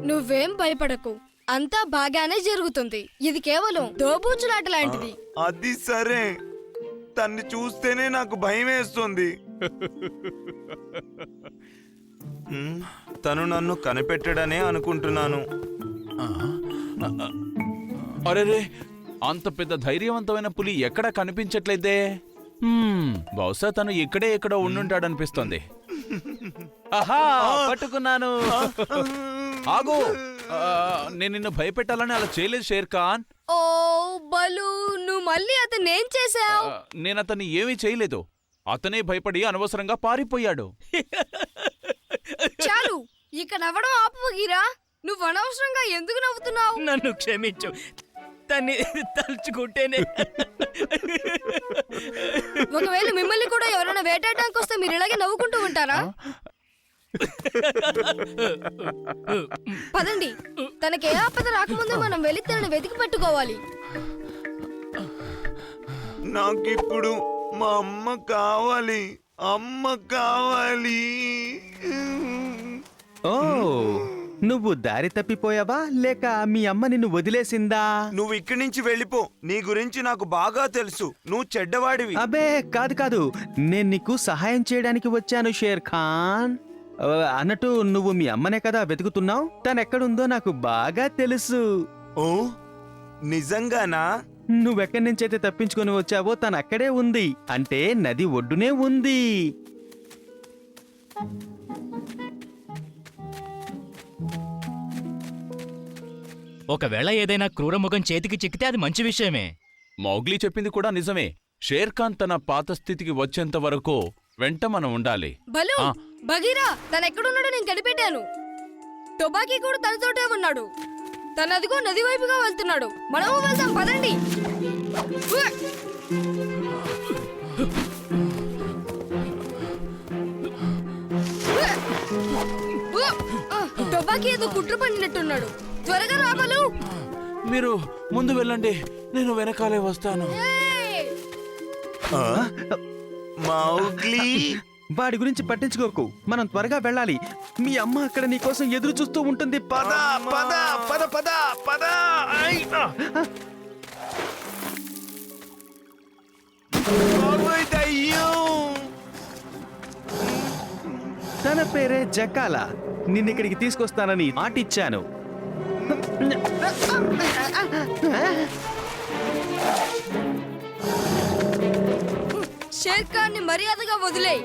S3: నువ్వేం భయపడకు, అంతా బాగానే జరుగుతుంది. ఇది కేవలం దోబూచులాట లాంటిది.
S7: అది సరే, తన్ని చూస్తేనే నాకు భయం వేస్తుంది. తను నన్ను కనిపెట్టడనే అనుకుంటున్నాను.
S4: అరేరే, అంత పెద్ద ధైర్యవంతమైన పులి ఎక్కడ కనిపించట్లేదే. బహుశా తను ఇక్కడే ఎక్కడో ఉండుంటాడనిపిస్తోంది. ఆహా, పట్టుకున్నాను. ఆగు, నేను నిన్ను భయపెట్టాలని అలా చేయలేదు షేర్ ఖాన్.
S3: ఓ బలు, నువ్వు మళ్ళీ అతను ఏం చేసావు?
S4: నేను అతన్ని ఏమీ చేయలేదు. అతనే భయపడి అనవసరంగా పారిపోయాడు.
S3: చాలు, ఇక నవ్వడం ఆపు బగీరా. నువ్వు అనవసరంగా ఎందుకు నవ్వుతున్నావు?
S5: నన్ను క్షమించు, తన్ని తలుచుకుంటేనే.
S3: ఒకవేళ మిమ్మల్ని కూడా ఎవరైనా వేటాడడానికి వస్తే మీరు ఇలాగే నవ్వుకుంటూ ఉంటారా? పదండి, తనకి ఏ ఆపద రాకముందే మనం వెళ్ళి తనని వెతికి పట్టుకోవాలి.
S7: నాకిప్పుడు మా అమ్మ కావాలి, అమ్మ కావాలి.
S6: ఓ, నువ్వు దారి తప్పిపోయావా లేక మీ అమ్మ నిన్ను వదిలేసిందా?
S7: నువ్వు ఇక్కడి నుంచి వెళ్ళిపో. నీ గురించి నాకు బాగా తెలుసు. నువ్వు చెడ్డవాడివి.
S6: అబే కాదు కాదు, నేను నీకు సహాయం చేయడానికి వచ్చాను షేర్ ఖాన్. అన్నట్టు నువ్వు మీ అమ్మనే కదా వెతుకుతున్నావు? తనెక్కడుందో నాకు బాగా తెలుసు.
S7: ఓ, నిజంగానా?
S6: నువ్వెక్కడి నుంచైతే తప్పించుకొని వచ్చావో తను అక్కడే ఉంది. అంటే నది ఒడ్డునే ఉంది.
S5: ఒకవేళ ఏదైనా క్రూరముఖం చేతికి చిక్కితే అది మంచి విషయమే.
S4: మౌగ్లీ చెప్పింది కూడా నిజమే. షేర్ ఖాన్ తన పాత స్థితికి వచ్చేంత వరకు వెంట మనం ఉండాలి.
S3: బలు,
S4: ఆ.
S3: బగీరా, తను ఎక్కడున్నాడో నేను కనిపెట్టాను. టొబాకీ కూడా తనతోటే ఉన్నాడు. తను అదిగో నది వైపుగా వెళ్తున్నాడు. మనము వెళ్దాం, పదండి. టొబాకీ ఏదో కుట్ర పడినట్టున్నాడు. త్వరగా రా బలు.
S4: మీరు ముందు వెళ్ళండి, నేను వెనకాలే వస్తాను.
S3: ఏయ్!
S7: మౌగ్లీ,
S6: వాడి గురించి పట్టించుకోకు, మనం త్వరగా వెళ్ళాలి. మీ అమ్మ అక్కడ నీ కోసం ఎదురు చూస్తూ ఉంటుంది. పద పద పద పద పద. ఐ!
S7: ఓయ్ దయ్యం.
S6: తన పేరే జకాల. నిన్నిక్కడికి తీసుకొస్తానని మాటిచ్చాను.
S3: షేర్ ఖాన్ ని మర్యాదగా వదిలేయ్.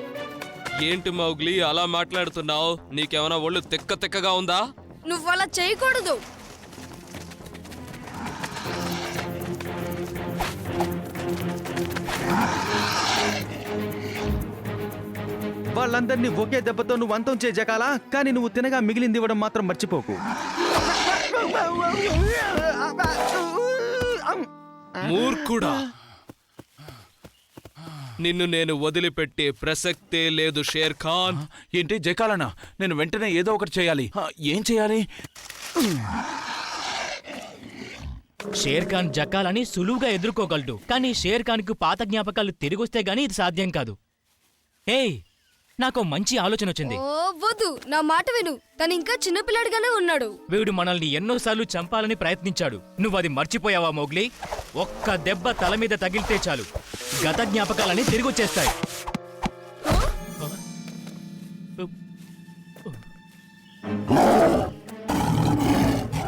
S2: ఏంటి మౌగ్లీ అలా మాట్లాడుతున్నావు? నీకేమైనా ఒళ్ళు తెక్కగా ఉందా?
S3: నువ్వు అలా చేయకూడదు.
S6: వాళ్ళందరినీ ఒకే దెబ్బతో నువ్వు అంతం చే జకాల. కానీ నువ్వు తినగా మిగిలింది ఇవ్వడం మాత్రం మర్చిపోకు.
S2: మూర్ఖుడా, నిన్ను నేను వదిలిపెట్టే ప్రసక్తే లేదు షేర్ ఖాన్.
S4: ఏంటి జకాలనా? నేను వెంటనే ఏదో ఒకటి చేయాలి. ఏం చేయాలి?
S5: షేర్ ఖాన్ జకాలని సులువుగా ఎదుర్కోగలడు, కానీ షేర్ ఖాన్ కు పాత జ్ఞాపకాలు తిరిగొస్తే గానీ ఇది సాధ్యం కాదు. ఏయ్, నాకు మంచి ఆలోచన వచ్చింది.
S3: ఓ వద్దు, నా మాట విను. తను ఇంకా చిన్నపిల్లాడిగానే ఉన్నాడు.
S5: వీడు మనల్ని ఎన్నోసార్లు చంపాలని ప్రయత్నించాడు. నువ్వది మర్చిపోయావా మౌగ్లీ? ఒక్క దెబ్బ తల మీద తగిలితే చాలు, గత జ్ఞాపకాలని తిరిగొచ్చేస్తాయి.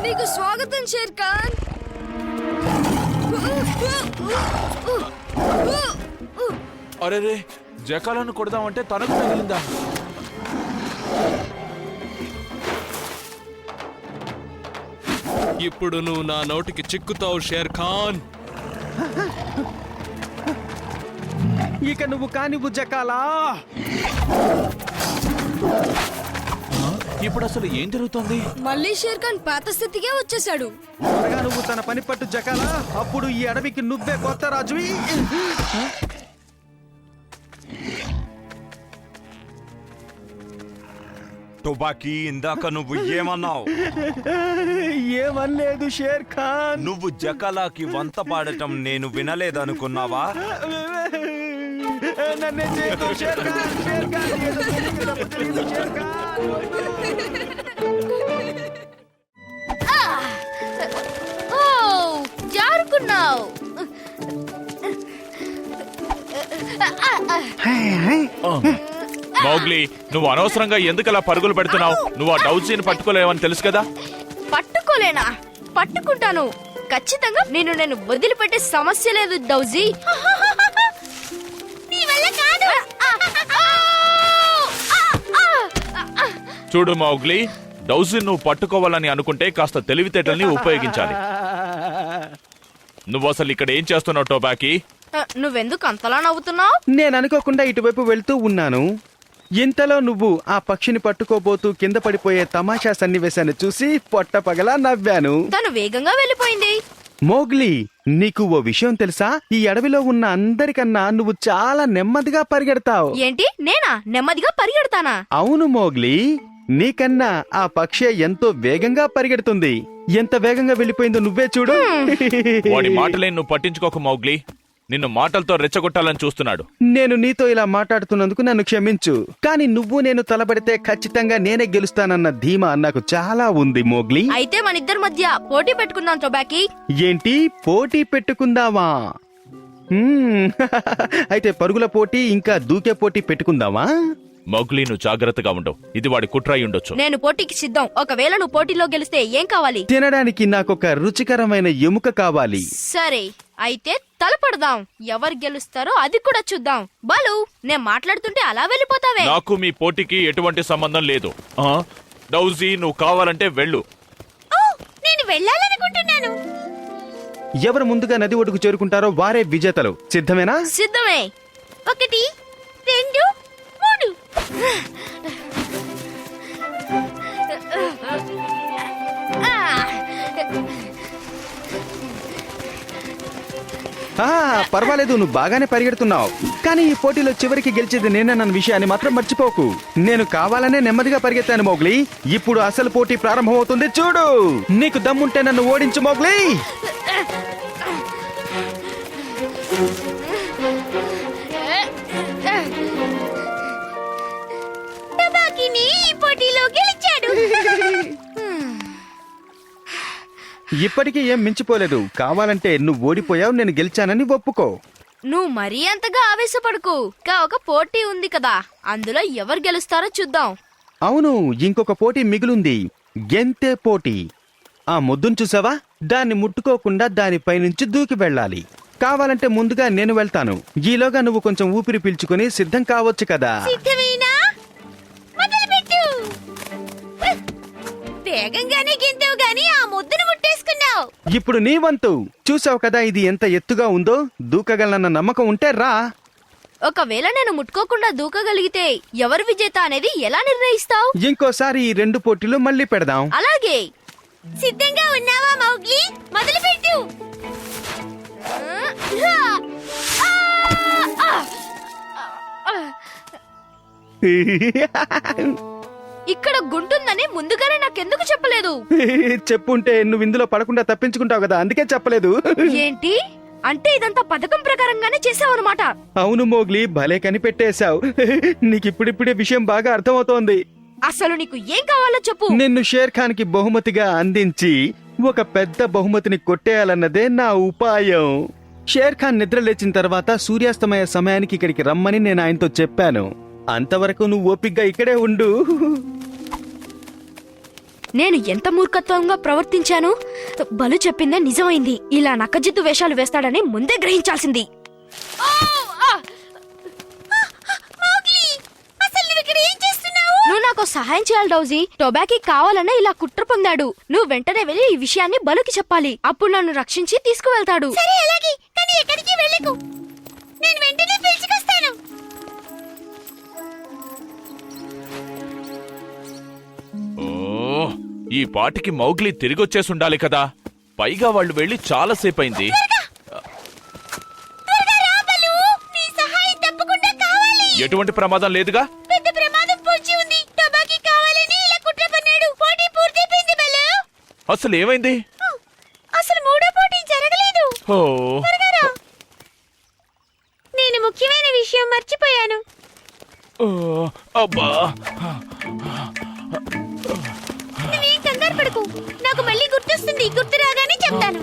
S3: నీకు స్వాగతం షేర్ ఖాన్.
S4: అరేరే, జకాలను కొడదామంటే తనకు తగిలిందా?
S2: ఇప్పుడు నువ్వు నా నోటికి చిక్కుతావు షేర్ ఖాన్.
S6: ఇక నువ్వు కానివ్వు జకాలా.
S4: ఇప్పుడు అసలు ఏం జరుగుతోంది?
S3: మళ్ళీ షేర్ ఖాన్ పాత స్థితికే వచ్చేసాడు.
S6: త్వరగా నువ్వు తన పని పట్టు జకాలా. అప్పుడు ఈ అడవికి నువ్వే కొత్త రాజువి.
S7: టుబాకీ, ఇందాక నువ్వు ఏమన్నావు?
S6: ఏమనలేదు షేర్ ఖాన్.
S7: నువ్వు జకాలాకి వంత పాడటం నేను వినలేదనుకున్నావా?
S6: నన్నే చేయకు షేర్ ఖాన్. షేర్ ఖాన్ ఏదో తెలియదు షేర్ ఖాన్.
S1: ఓ, జారుకున్నావు.
S4: మౌగ్లీ, నువ్వు అనవసరంగా ఎందుకలా పరుగులు పెడుతున్నావు? నువ్వు ఆ డౌసీని పట్టుకోలేవని తెలుసు కదా.
S3: పట్టుకోలేనా? పట్టుకుంటాను. ఖచ్చితంగా నేను వదిలిపెట్టే సమస్య లేదు డౌజీ.
S1: నీ వల్ల కాదు.
S4: చూడు మౌగ్లీ, డౌజీ నువ్వు పట్టుకోవాలని అనుకుంటే కాస్త తెలివితేటల్ని ఉపయోగించాలి. నువ్వు అసలు ఇక్కడ ఏం చేస్తున్నావు టోబాకీ?
S3: నువ్వెందుకు అంతలా నవ్వుతున్నావు?
S6: నేను అనుకోకుండా ఇటువైపు వెళ్తూ ఉన్నాను. ఇంతలో నువ్వు ఆ పక్షిని పట్టుకోబోతూ కింద పడిపోయే తమాషా సన్నివేశాన్ని చూసి పొట్టపగలా నవ్వాను.
S3: తను వేగంగా వెళ్ళిపోయింది.
S6: మోగ్లీ, నీకు ఓ విషయం తెలుసా? ఈ అడవిలో ఉన్న అందరికన్నా నువ్వు చాలా నెమ్మదిగా పరిగెడతావు.
S3: ఏంటి, నేనా నెమ్మదిగా పరిగెడతానా?
S6: అవును మోగ్లీ, నీకన్నా ఆ పక్షి ఎంతో వేగంగా పరిగెడుతుంది. ఎంత వేగంగా వెళ్ళిపోయిందో నువ్వే చూడు.
S4: వాడి మాటలేని నువ్వు పట్టించుకోక మౌగ్లీ, నిన్ను మాటలతో రెచ్చగొట్టాలని చూస్తున్నాడు.
S6: నేను నీతో ఇలా మాట్లాడుతున్నందుకు నన్ను క్షమించు. కానీ నువ్వు నేను తలబడితే ఖచ్చితంగా నేనే గెలుస్తానన్న ధీమా నాకు చాలా ఉంది మోగ్లీ.
S3: అయితే మన ఇద్దరి మధ్య పోటీ పెట్టుకుందాం టొబాకీ.
S6: ఏంటి, పోటీ పెట్టుకుందావా? అయితే పరుగుల పోటీ ఇంకా దూకే పోటీ పెట్టుకుందావా?
S4: మౌగ్లీ, నువ్వు జాగ్రత్తగా ఉండవు. ఇది వాడి కుట్రాయి ఉండొచ్చు.
S3: నేను పోటీకి సిద్ధం. ఒకవేళ నువ్వు పోటీలో గెలిస్తే ఏం కావాలి?
S6: తినడానికి నాకొక రుచికరమైన ఎముక కావాలి.
S3: సరే, అయితే తలపడదాం. ఎవరు గెలుస్తారో అది కూడా చూద్దాం. బాలు, నేను మాట్లాడుతుంటే అలా వెళ్ళిపోతావే.
S4: నాకు మీ పోటీకి ఎటువంటి సంబంధం లేదు. డౌజీ, నువ్వు కావాలంటే వెళ్ళు.
S1: నేను వెళ్ళాలనుకుంటున్నాను.
S6: ఎవరు ముందుగా నది ఒడ్డుకు చేరుకుంటారో వారే విజేతలు. సిద్ధమేనా?
S3: సిద్ధమే.
S1: 1, 2, 3.
S6: పర్వాలేదు, నువ్వు బాగానే పరిగెడుతున్నావు. కానీ ఈ పోటీలో చివరికి గెలిచేది నేనన్న విషయాన్ని మాత్రం మర్చిపోకు. నేను కావాలనే నెమ్మదిగా పరిగెత్తాను మోగ్లీ. ఇప్పుడు అసలు పోటీ ప్రారంభమవుతుంది, చూడు. నీకు దమ్ముంటే నన్ను ఓడించు మోగ్లీ.
S1: టబాకీని ఈ పోటీలో గెలిచాడు.
S6: ఇప్పటికీ ఏం మించిపోలేదు. కావాలంటే నువ్వు ఓడిపోయావు, నేను గెలిచానని ఒప్పుకో.
S3: నువ్వు మరీ అంతగా ఆవేశపడకు. ఒక పోటీ ఉంది కదా, అందులో ఎవరు గెలుస్తారో చూద్దాం.
S6: అవును, ఇంకొక పోటీ మిగిలింది, గెంతే పోటీ. ఆ ముద్దును చూసావా? దాన్ని ముట్టుకోకుండా దానిపై నుంచి దూకి వెళ్ళాలి. కావాలంటే ముందుగా నేను వెళ్తాను. ఈలోగా నువ్వు కొంచెం ఊపిరి పీల్చుకొని సిద్ధం కావచ్చు కదా.
S1: సిద్ధమేనా? మొదలుపెట్టు. వేగంగానే గింతావు గాని ఆ ముద్దును ముట్టేసుకున్నావు.
S6: ఇప్పుడు నీ వంతు. చూసావు కదా ఇది ఎంత ఎత్తుగా ఉందో. దూకగలనన్న నమ్మకం ఉంటే రా.
S3: ఒకవేళ నేను ముట్టుకోకుండా దూకగలిగితే ఎవరు విజేత అనేది ఎలా నిర్ణయిస్తావు?
S6: ఇంకోసారి ఈ 2 పోటీలు మళ్ళీ పెడదాం.
S3: అలాగే.
S1: సిద్ధంగా ఉన్నావా మౌగ్లీ? మొదలుపెట్టు.
S3: ఇక్కడ గుంటుందని ముందుగానే నాకెందుకు చెప్పలేదు?
S6: చెప్పుంటే నువ్వు ఇందులో పడకుండా తప్పించుకుంటావు కదా, అందుకే చెప్పలేదు.
S3: ఏంటి అంటే ఇదంతా పథకం ప్రకారంగానే చేసావన్నమాట?
S6: అవును మోగ్లీ, భలే కనిపెట్టేశావు. నీకిప్పుడిప్పుడే విషయం బాగా అర్థమవుతోంది.
S3: అసలు నీకు ఏం కావాలో చెప్పు.
S6: నిన్ను షేర్ ఖాన్ కి బహుమతిగా అందించి ఒక పెద్ద బహుమతిని కొట్టేయాలన్నదే నా ఉపాయం. షేర్ ఖాన్ నిద్ర లేచిన తర్వాత సూర్యాస్తమయ సమయానికి ఇక్కడికి రమ్మని నేను ఆయనతో చెప్పాను. అంతవరకు నువ్వు ఓపిగ్గా ఇక్కడే ఉండు.
S3: నేను ఎంత మూర్ఖత్వంగా ప్రవర్తించాను. బలు చెప్పిందే నిజమైంది. ఇలా నక్కజిత్తు వేషాలు వేస్తాడని ముందే గ్రహించాల్సింది.
S1: మౌగ్లీ, అసలు నువ్వు ఇక్కడ ఏం చేస్తున్నావు?
S3: నువ్వు నాకు సహాయం చేయాలి డౌజీ. టొబాకీ కావాలనే ఇలా కుట్ర పొందాడు. నువ్వు వెంటనే వెళ్ళి ఈ విషయాన్ని బలుకి చెప్పాలి. అప్పుడు నన్ను రక్షించి తీసుకువెళ్తాడు.
S1: సరే, అలాగే. కానీ ఎక్కడికి వెళ్ళకు. నేను వెంటనే పిలుచుకొస్తాను.
S4: ఈ పాటికి మౌగ్లీ తిరిగొచ్చేసుండాలి కదా. పైగా వాళ్ళు వెళ్లి చాలా సేపైంది.
S1: త్వరగా రా బలు. నీ సహాయం తప్పకుండా కావాలి.
S4: ఎటువంటి ప్రమాదం లేదుగా?
S1: పెద్ద ప్రమాదం పొంచి ఉంది. టబాకీ కావాలని ఇలా కుట్ర పన్నాడు. పోటీ పూర్తయిపోయింది బలు.
S4: అసలు ఏమైంది?
S1: అసలు 3వ పోటీ జరగలేదు.
S4: ఓ,
S1: త్వరగా రా. నేను ముఖ్యమైన విషయం మర్చిపోయాను.
S4: అబ్బా,
S1: నువ్వేం కంగారు పడకు. నాకు మళ్ళీ గుర్తొస్తుంది. గుర్తు రాగానే చెప్తాను.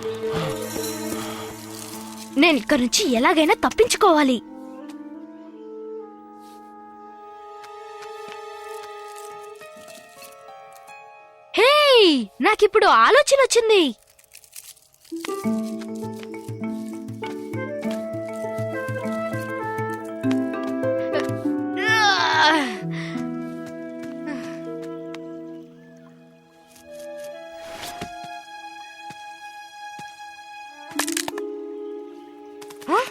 S3: నేను ఇక్కడి నుంచి ఎలాగైనా తప్పించుకోవాలి. హే, నాకిప్పుడు ఆలోచన వచ్చింది.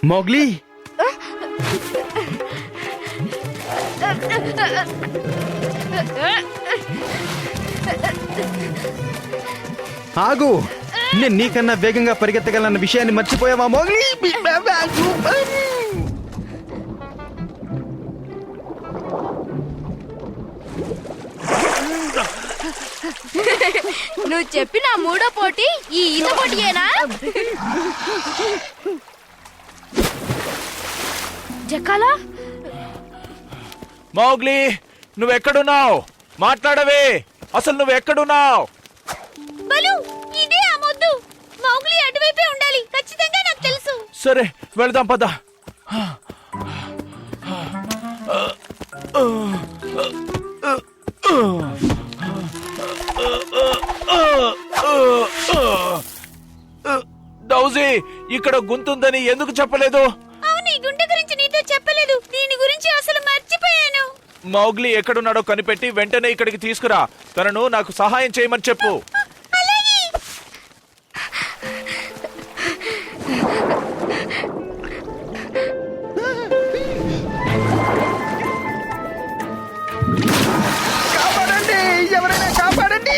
S6: మౌగ్లీ, ఆగు. నేను నీకన్నా వేగంగా పరిగెత్తగలన్న విషయాన్ని మర్చిపోయావా మౌగ్లీ?
S3: నువ్వు చెప్పిన మూడో పోటీ ఈ ఈత పోటీయేనా? జకాలా,
S4: మౌగ్లీ, నువ్వెక్కడున్నావు? మాట్లాడవే. అసలు నువ్వెక్కడున్నావు?
S1: బలు, ఇదే ఆ మొద్దు. మౌగ్లీ అటువైపే ఉండాలి, ఖచ్చితంగా నాకు తెలుసు.
S4: సరే, వెళదాం పద. డౌజీ, ఇక్కడ గుంతుందని ఎందుకు చెప్పలేదు?
S1: అవును, ఈ గుంట గురించి నీతో చెప్పలేదు. దీని గురించి అసలు మర్చిపోయాను.
S4: మౌగ్లీ ఎక్కడున్నాడో కనిపెట్టి వెంటనే ఇక్కడికి తీసుకురా. తనను నాకు సహాయం చేయమని చెప్పు.
S1: అలాగే.
S6: కాపాడండి, ఎవరైనా కాపాడండి.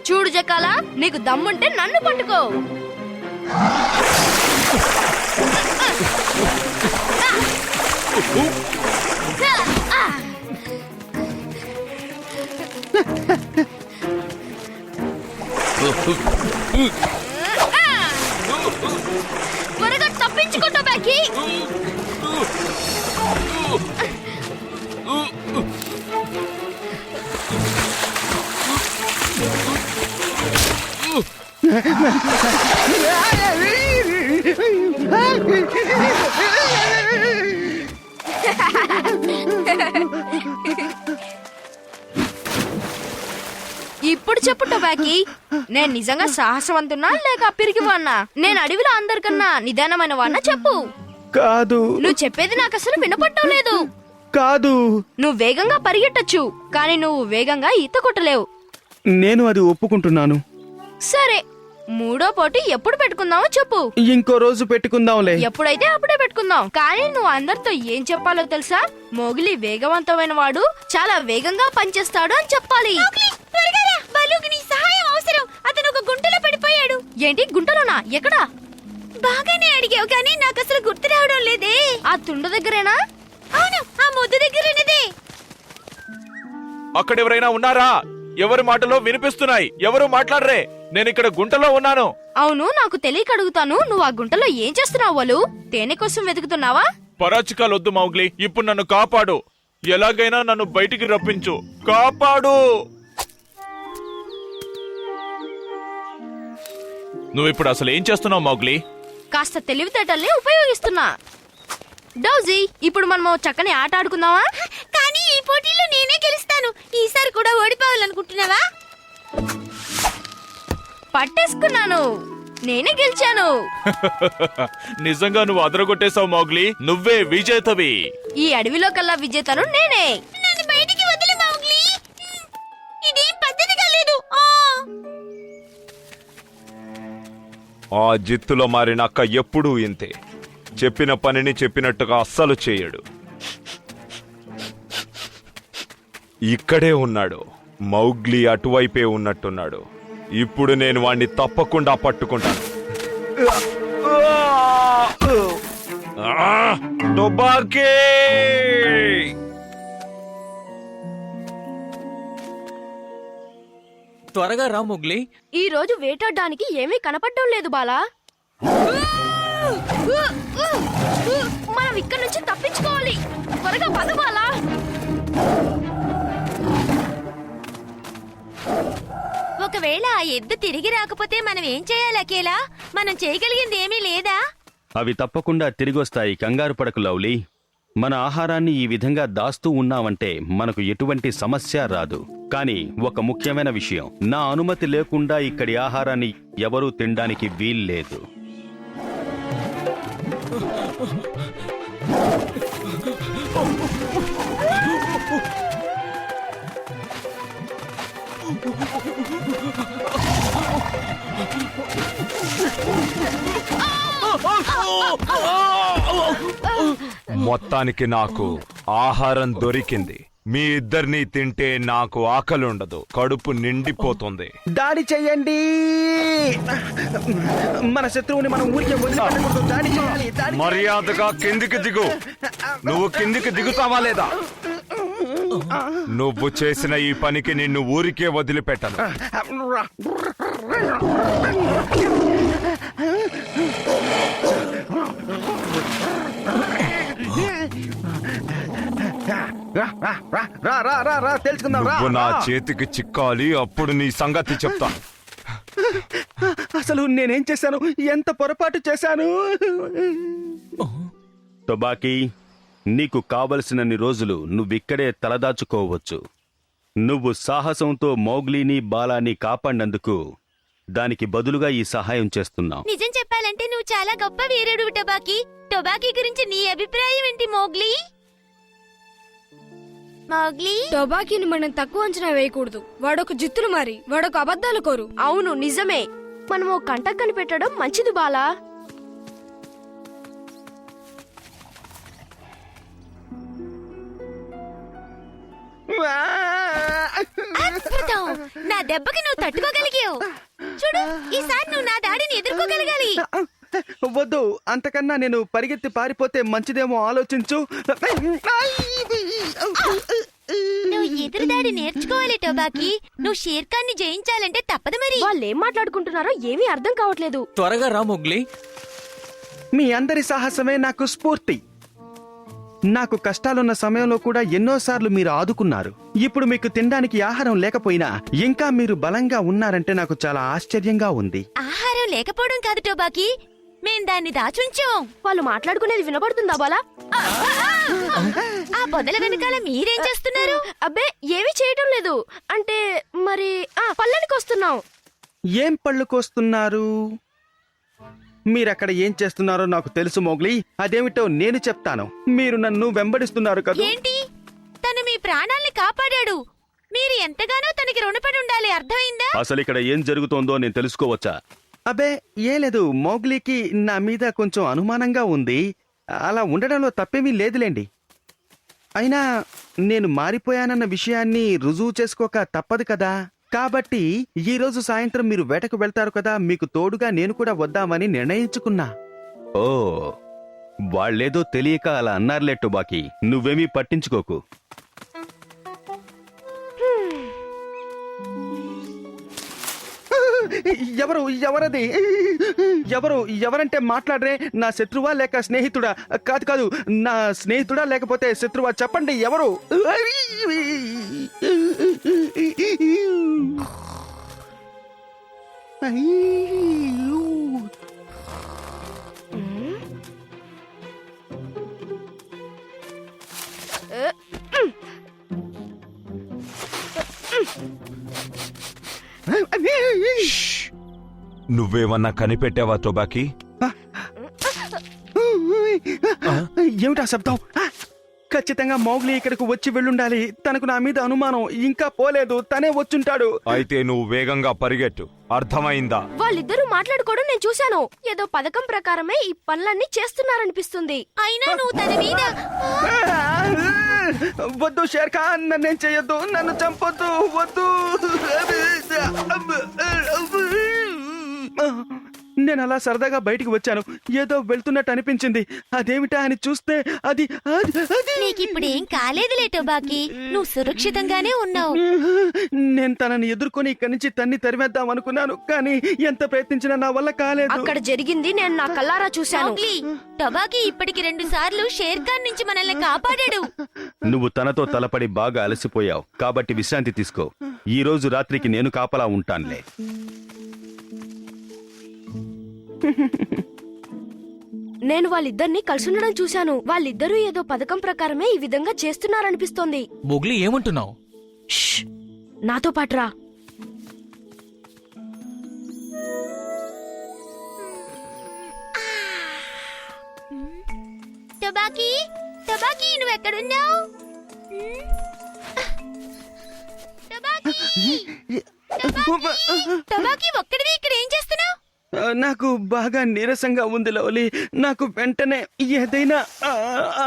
S3: చూడు జకాలా, నీకు దమ్ముంటే నన్ను పట్టుకో. త్వరగా తప్పించుకుంటా బాకీ. ఇప్పుడు చెప్పు టొబాకీ, నేను నిజంగా సాహసవంతున్నా లేక పిరికివాన్నా? నేను అడవిలో అందరికన్నా నిదానమైన వాన్నా? చెప్పు.
S6: కాదు.
S3: నువ్వు చెప్పేది నాకు అసలు వినపడటం లేదు.
S6: కాదు.
S3: నువ్వు వేగంగా పరిగెట్టొచ్చు, కానీ నువ్వు వేగంగా ఈత కొట్టలేవు.
S6: నేను అది ఒప్పుకుంటున్నాను.
S3: సరే, మూడో పోటీ ఎప్పుడు పెట్టుకుందామో చెప్పు.
S6: ఇంకో రోజు పెట్టుకుందాంలే.
S3: ఎప్పుడైతే అప్పుడే పెట్టుకుందాం. కానీ నువ్వు అందరితో ఏం చెప్పాలో తెలుసా? మోగిలి వేగవంతమైన వాడు, చాలా వేగంగా పనిచేస్తాడు అని చెప్పాలి.
S1: త్వరగా రా, బలుకి నీ సహాయం అవసరం. అతను ఒక గుంటలో పడిపోయాడు.
S3: ఏంటి, గుంటలోనా? ఎక్కడా?
S1: బాగానే అడిగావు, కానీ నాకు అసలు గుర్తు రావడం లేదే.
S3: ఆ తుండ దగ్గరేనా?
S1: అవును, ఆ మొద్దు దగ్గరనేదే.
S4: అక్కడెవరైనా ఉన్నారా? ఎవరి మాటలో వినిపిస్తున్నాయి, ఎవరు మాట్లాడరే. నేను ఇక్కడ గుంటలో ఉన్నాను.
S3: అవును, నాకు తెలియక అడుగుతాను, నువ్వు ఆ గుంటలో ఏం చేస్తున్నావు? వాళ్ళు తేనె కోసం వెతుకుతున్నావా?
S4: పరాచికాలొద్దు మౌగ్లీ, ఇప్పుడు నన్ను కాపాడు. ఎలాగైనా నన్ను బయటికి రప్పించు. కాపాడు. నువ్విప్పుడు అసలు ఏం చేస్తున్నావు మౌగ్లీ?
S3: కాస్త తెలివితేటల్ని ఉపయోగిస్తున్నా. డౌజీ, ఇప్పుడు మనం చక్కని ఆట ఆడుకుందామా?
S1: కానీ ఈ పోటీలో నేనే గెలుస్తాను. ఈసారి కూడా ఓడిపోవాలనుకుంటున్నావా?
S3: పట్టేసుకున్నాను, నేనే గెలిచాను.
S4: నిజంగా నువ్వు అదరగొట్టేశావు మౌగ్లీ, నువ్వే విజేతవి.
S3: ఈ అడవిలో కల్లా విజేతను నేనే.
S1: నన్ను బయటికి వదిలి మౌగ్లీ, ఇదేం పద్ధతిగా లేదు.
S7: ఆ జిత్తులో మారిన అక్క ఎప్పుడూ ఇంతే. చెప్పిన పనిని చెప్పినట్టుగా అస్సలు చేయడు. ఇక్కడే ఉన్నాడు. మౌగ్లీ అటువైపే ఉన్నట్టున్నాడు. ఇప్పుడు నేను వాణ్ణి తప్పకుండా పట్టుకుంటాను. టొబాకీ!
S5: త్వరగా రా మొగ్లీ.
S3: ఈ రోజు వేటాడడానికి ఏమీ కనపడడం లేదు బాలా. మనం ఇక్కడ నుంచి తప్పించుకోవాలి. త్వరగా పద బాలా.
S1: ఒకవేళ ఆ ఎద్దు తిరిగి రాకపోతే మనం ఏం చేయాలి అకేలా? మనం చేయగలిగింది ఏమీ లేదా?
S6: అవి తప్పకుండా తిరిగొస్తాయి, కంగారు పడకు లవ్లీ. మన ఆహారాన్ని ఈ విధంగా దాస్తూ ఉన్నామంటే మనకు ఎటువంటి సమస్య రాదు. కానీ ఒక ముఖ్యమైన విషయం, నా అనుమతి లేకుండా ఇక్కడి ఆహారాన్ని ఎవరూ తినడానికి వీల్లేదు.
S7: మొత్తానికి నాకు ఆహారం దొరికింది. మీ ఇద్దరిని తింటే నాకు ఆకలి ఉండదు, కడుపు నిండిపోతుంది.
S6: దాడి చెయ్యండి. మన శత్రువుని మనం ఊరికే వదిలిపెట్టకూడదు. దాడి చేయాలి.
S7: మర్యాదగా కిందికి దిగు. నువ్వు కిందికి దిగుతావా లేదా? నువ్వు చేసిన ఈ పనికి నిన్ను ఊరికే వదిలిపెట్టను.
S6: తెలుసుకుందాం.
S7: నువ్వు నా చేతికి చిక్కాలి, అప్పుడు నీ సంగతి చెప్తా.
S6: అసలు నేనేం చేశాను? ఎంత పొరపాటు చేశాను? టొబాకీ, నీకు కావలసినన్ని రోజులు నువ్విక్కడే తలదాచుకోవచ్చు. నువ్వు సాహసంతో మౌగ్లీని బాలాని కాపాడినందుకు దానికి బదులుగా ఈ సహాయం చేస్తున్నావు.
S1: నిజం చెప్పాలంటే నువ్వు చాలా గొప్ప వీరుడు టొబాకీ. టొబాకీ గురించి నీ అభిప్రాయం ఏంటి మోగ్లీ? మోగ్లీ,
S3: టొబాకీని మనం తక్కువ అంచనా వేయకూడదు. వాడొక జిత్తులు మరి, వాడొక అబద్ధాలు కోరు. అవును, నిజమే. మనం ఓ కంటకు కనిపెట్టడం మంచిది బాలా.
S1: అద్భుతం! నా దెబ్బకి నువ్వు తట్టుకోగలిగావు. చూడు, ఈసారి నువ్వు నా దాడిని ఎదుర్కోగలగాలి.
S6: వద్దు, అంతకన్నా నేను పరిగెత్తి పారిపోతే మంచిదేమో ఆలోచించు.
S1: నువ్వు ఎదురు దాడి నేర్చుకోవాలి టొబాకీ. నువ్వు షేర్ఖాన్ని జయించాలంటే తప్పదు మరి.
S3: వాళ్ళు ఏం మాట్లాడుకుంటున్నారో ఏమీ అర్థం కావట్లేదు.
S2: త్వరగా రా మోగ్లీ.
S6: మీ అందరి సాహసమే నాకు స్ఫూర్తి. నాకు కష్టాలున్న సమయంలో కూడా ఎన్నోసార్లు మీరు ఆదుకున్నారు. ఇప్పుడు మీకు తినడానికి ఆహారం లేకపోయినా ఇంకా మీరు బలంగా ఉన్నారంటే నాకు చాలా ఆశ్చర్యంగా ఉంది.
S1: ఆహారం లేకపోవడం కాదు టొబాకీ, మేం దాన్ని దాచుంచాం.
S3: వాళ్ళు మాట్లాడుకునేది వినబడుతుందా బాలా?
S1: ఆ పొదల వెనకాల మీరేం చేస్తున్నారు?
S3: అబ్బే, ఏమీ చేయటం లేదు. అంటే మరి పళ్ళనికి వస్తున్నాం.
S6: ఏం పళ్ళు కోస్తున్నారు? మీరక్కడ ఏం చేస్తున్నారో నాకు తెలుసు మోగ్లీ. అదేమిటో నేను చెప్తాను. మీరు నన్ను వెంబడిస్తున్నారు కదా.
S1: ఏంటి? తను మీ ప్రాణాల్ని కాపాడాడు. మీరు ఎంతగానో తనకి రుణపడి ఉండాలి, అర్థమైందా?
S6: అసలు ఇక్కడ ఏం జరుగుతోందో నేను తెలుసుకోవచ్చా? అబ్బే, ఏం లేదు. మోగ్లీకి నా మీద కొంచెం అనుమానంగా ఉంది. అలా ఉండడంలో తప్పేమీ లేదులేండి. అయినా నేను మారిపోయానన్న విషయాన్ని రుజువు చేసుకోక తప్పదు కదా. కాబట్టి ఈ రోజు సాయంత్రం మీరు వేటకు వెళ్తారు కదా, మీకు తోడుగా నేను కూడా వద్దామని నిర్ణయించుకున్నా. ఓ, వాళ్ళేదో తెలియక అలా అన్నారులే టొబాకీ. నువ్వేమీ పట్టించుకోకు. ఎవరది? ఎవరంటే మాట్లాడరే? నా శత్రువా లేక స్నేహితుడా? కాదు, నా స్నేహితుడా లేకపోతే శత్రువా? చెప్పండి, ఎవరు?
S7: నువ్వేమన్నా కనిపెట్టావా టొబాకీ?
S6: ఏమిటా శబ్దం? ఖచ్చితంగా మౌగ్లీ ఇక్కడికి వచ్చి వెళ్ళుండాలి. తనకు నా మీద అనుమానం ఇంకా పోలేదు. తనే వచ్చుంటాడు.
S7: అయితే నువ్వు వేగంగా పరిగెట్టు, అర్థమైందా?
S3: వాళ్ళిద్దరూ మాట్లాడుకోవడం నేను చూశాను. ఏదో పథకం ప్రకారమే ఈ పనులన్నీ చేస్తున్నారనిపిస్తుంది.
S1: అయినా నువ్వు తన మీద
S6: వద్దు షేర్ఖాన్, నన్నేం చెయ్యొద్దు. నన్ను చంపొద్దు. వద్దు. నేను అలా సరదాగా బయటికి వచ్చాను. ఏదో వెళ్తున్నట్టు అనిపించింది. అదేమిటా అని చూస్తే అది
S1: నీకిప్పుడేం కాలేదులే టొబాకీ, నువ్వు సురక్షితంగానే ఉన్నావు.
S6: నేను తనని ఎదుర్కొని ఇక్కడి నుంచి తరిమేద్దాం అనుకున్నాను, కానీ ఎంత ప్రయత్నించినా నా వల్ల కాలేదు.
S3: అక్కడ జరిగింది నేను నా కల్లారా చూశాను.
S1: మౌగ్లీ, టొబాకీ ఇప్పటికి 2 సార్లు షేర్ ఖాన్ నుంచి మనల్ని కాపాడాడు.
S6: నువ్వు తనతో తలపడి బాగా అలసిపోయావు, కాబట్టి విశ్రాంతి తీసుకో. ఈ రోజు రాత్రికి నేను కాపలా ఉంటానులే.
S3: నేను వాళ్ళిద్దరిని కలిసి ఉండడం చూశాను. వాళ్ళిద్దరూ ఏదో పథకం ప్రకారమే ఈ విధంగా చేస్తున్నారనిపిస్తోంది.
S5: మోగ్లీ ఏమంటున్నావు?
S3: షష్! నాతో పాటురా.
S1: టొబాకీ, టొబాకీ నువ్వెక్కడున్నావు? టొబాకీ, టొబాకీ ఒక్కడివి ఇక్కడ ఏం చేస్తున్నావు?
S6: నాకు బాగా నీరసంగా ఉంది లవ్లీ. నాకు వెంటనే ఏదైనా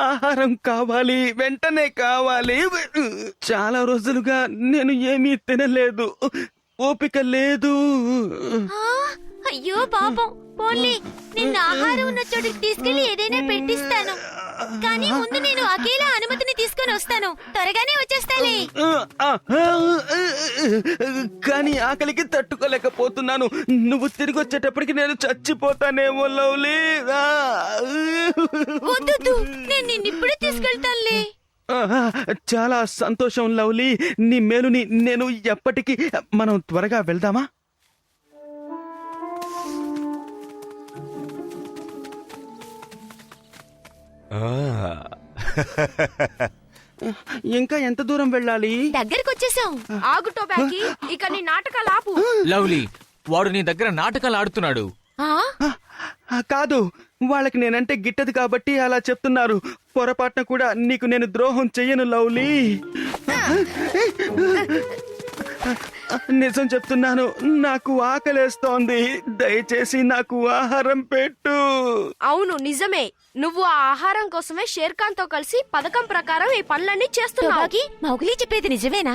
S6: ఆహారం కావాలి, వెంటనే కావాలి. చాలా రోజులుగా నేను ఏమీ తినలేదు, ఓపిక లేదు.
S1: అయ్యో పాపం, పోన్లే, నిన్న ఆహారం ఉన్న చోటికి తీసుకెళ్లి ఏదైనా పెట్టిస్తాను. కానీ ముందు నేను అఖిల అనుమతిని తీసుకొని వస్తాను. త్వరగానే వచ్చేస్తాలే.
S6: కానీ ఆకలికి తట్టుకోలేకపోతున్నాను. నువ్వు తిరిగి వచ్చేటప్పటికి నేను చచ్చిపోతానేమో లవ్లీ.
S1: వద్దు, నేను నిన్నిప్పుడే తీసుకెళ్తానులే.
S6: చాలా సంతోషం లవ్లీ. నీ మేలుని నేను ఎప్పటికీ. మనం త్వరగా వెళ్దామా? ఇంకా ఎంత దూరం వెళ్ళాలి?
S1: దగ్గరకు వచ్చేసాం.
S3: ఆగు టొబాకీ, ఇక నీ నాటకాలు ఆపు.
S5: లవ్లీ, వాడు నీ దగ్గర నాటకాలు ఆడుతున్నాడు.
S6: కాదు, వాళ్ళకి నేనంటే గిట్టదు కాబట్టి అలా చెప్తున్నారు. పొరపాటున కూడా నీకు నేను ద్రోహం చెయ్యను లవ్లీ. నిజం చెప్తున్నాను, నాకు ఆకలేస్తోంది. దయచేసి నాకు ఆహారం పెట్టు.
S3: అవును నిజమే, నువ్వు ఆ ఆహారం కోసమే షేర్ ఖాన్ తో కలిసి పథకం ప్రకారం ఈ పనులన్నీ చేస్తున్నావు.
S1: మౌగ్లీ చెప్పేది నిజమేనా?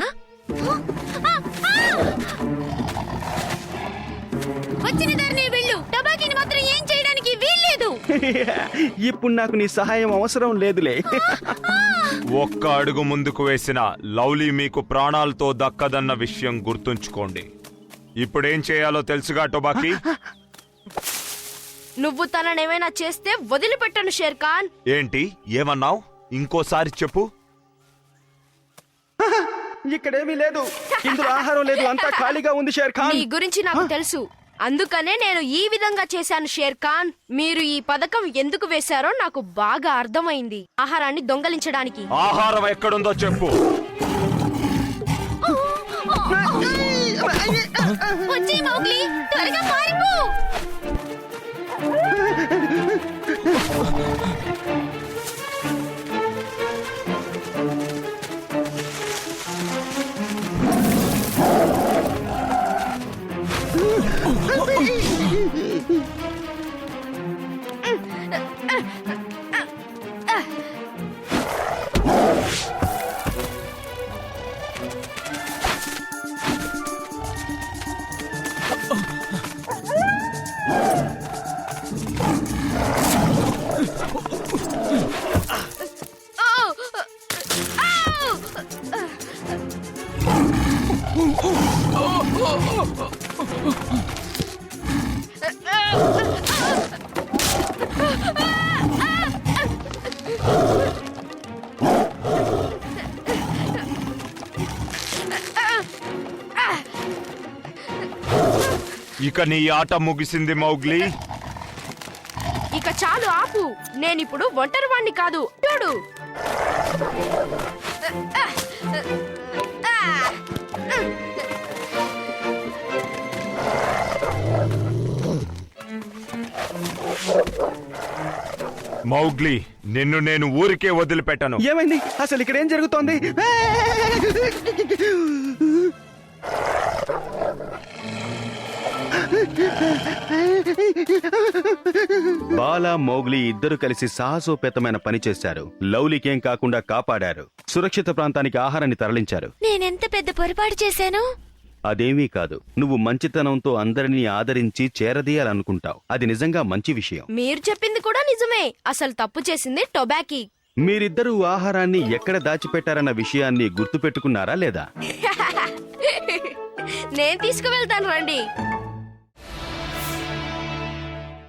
S1: వచ్చిన దారినే వెళ్ళు, టొబాకీని మాత్రం ఏం చేయడానికి వీల్లేదు.
S6: ఇప్పుడు నాకు నీ సహాయం అవసరం లేదులే.
S7: ఒక్క అడుగు ముందుకు వేసిన లవ్లీ మీకు ప్రాణాలతో దక్కదన్న విషయం గుర్తుంచుకోండి. ఇప్పుడేం చేయాలో తెలుసుగా టొబాకీ?
S3: నువ్వు తననేమైనా చేస్తే వదిలిపెట్టను షేర్ ఖాన్.
S7: ఏంటి ఏమన్నావు? ఇంకోసారి చెప్పు.
S6: ఇక్కడేమీ లేదు, ఇందులో ఆహారం లేదు, అంతా ఖాళీగా ఉంది షేర్ ఖాన్.
S3: నీ గురించి నాకు తెలుసు, అందుకనే నేను ఈ విధంగా చేశాను షేర్ ఖాన్. మీరు ఈ పథకం ఎందుకు వేశారో నాకు బాగా అర్థమైంది. ఆహారాన్ని దొంగలించడానికి.
S7: ఆహారం ఎక్కడుందో చెప్పు.
S1: వచ్చేయ్ మౌగ్లీ, త్వరగా పారిపో.
S7: ఇక నీ ఆట ముగిసింది మౌగ్లీ.
S3: ఇక చాలు ఆపు, నేనిప్పుడు ఒంటరి వాణ్ణి కాదు. చూడు,
S7: మౌగ్లీ, నిన్ను నేను ఊరికే వదిలిపెట్టను.
S6: ఏమైంది అసలు? ఇక్కడ ఏం జరుగుతోంది? బాలా మౌగ్లీ ఇద్దరు కలిసి సాహసోపేతమైన పని చేశారు. లవ్లీకేం కాకుండా కాపాడారు. సురక్షిత ప్రాంతానికి ఆహారాన్ని తరలించారు.
S1: నేనెంత పెద్ద పొరపాటు చేశాను.
S6: అదేమీ కాదు. నువ్వు మంచితనంతో అందరినీ ఆదరించి చేరదీయాలనుకుంటావు. అది నిజంగా మంచి విషయం.
S3: మీరు చెప్పింది కూడా నిజమే. అసలు తప్పు చేసింది టొబాకీ.
S6: మీరిద్దరూ ఆహారాన్ని ఎక్కడ దాచిపెట్టారన్న విషయాన్ని గుర్తుపెట్టుకున్నారా లేదా?
S3: నేను తీసుకువెళ్తాను రండి.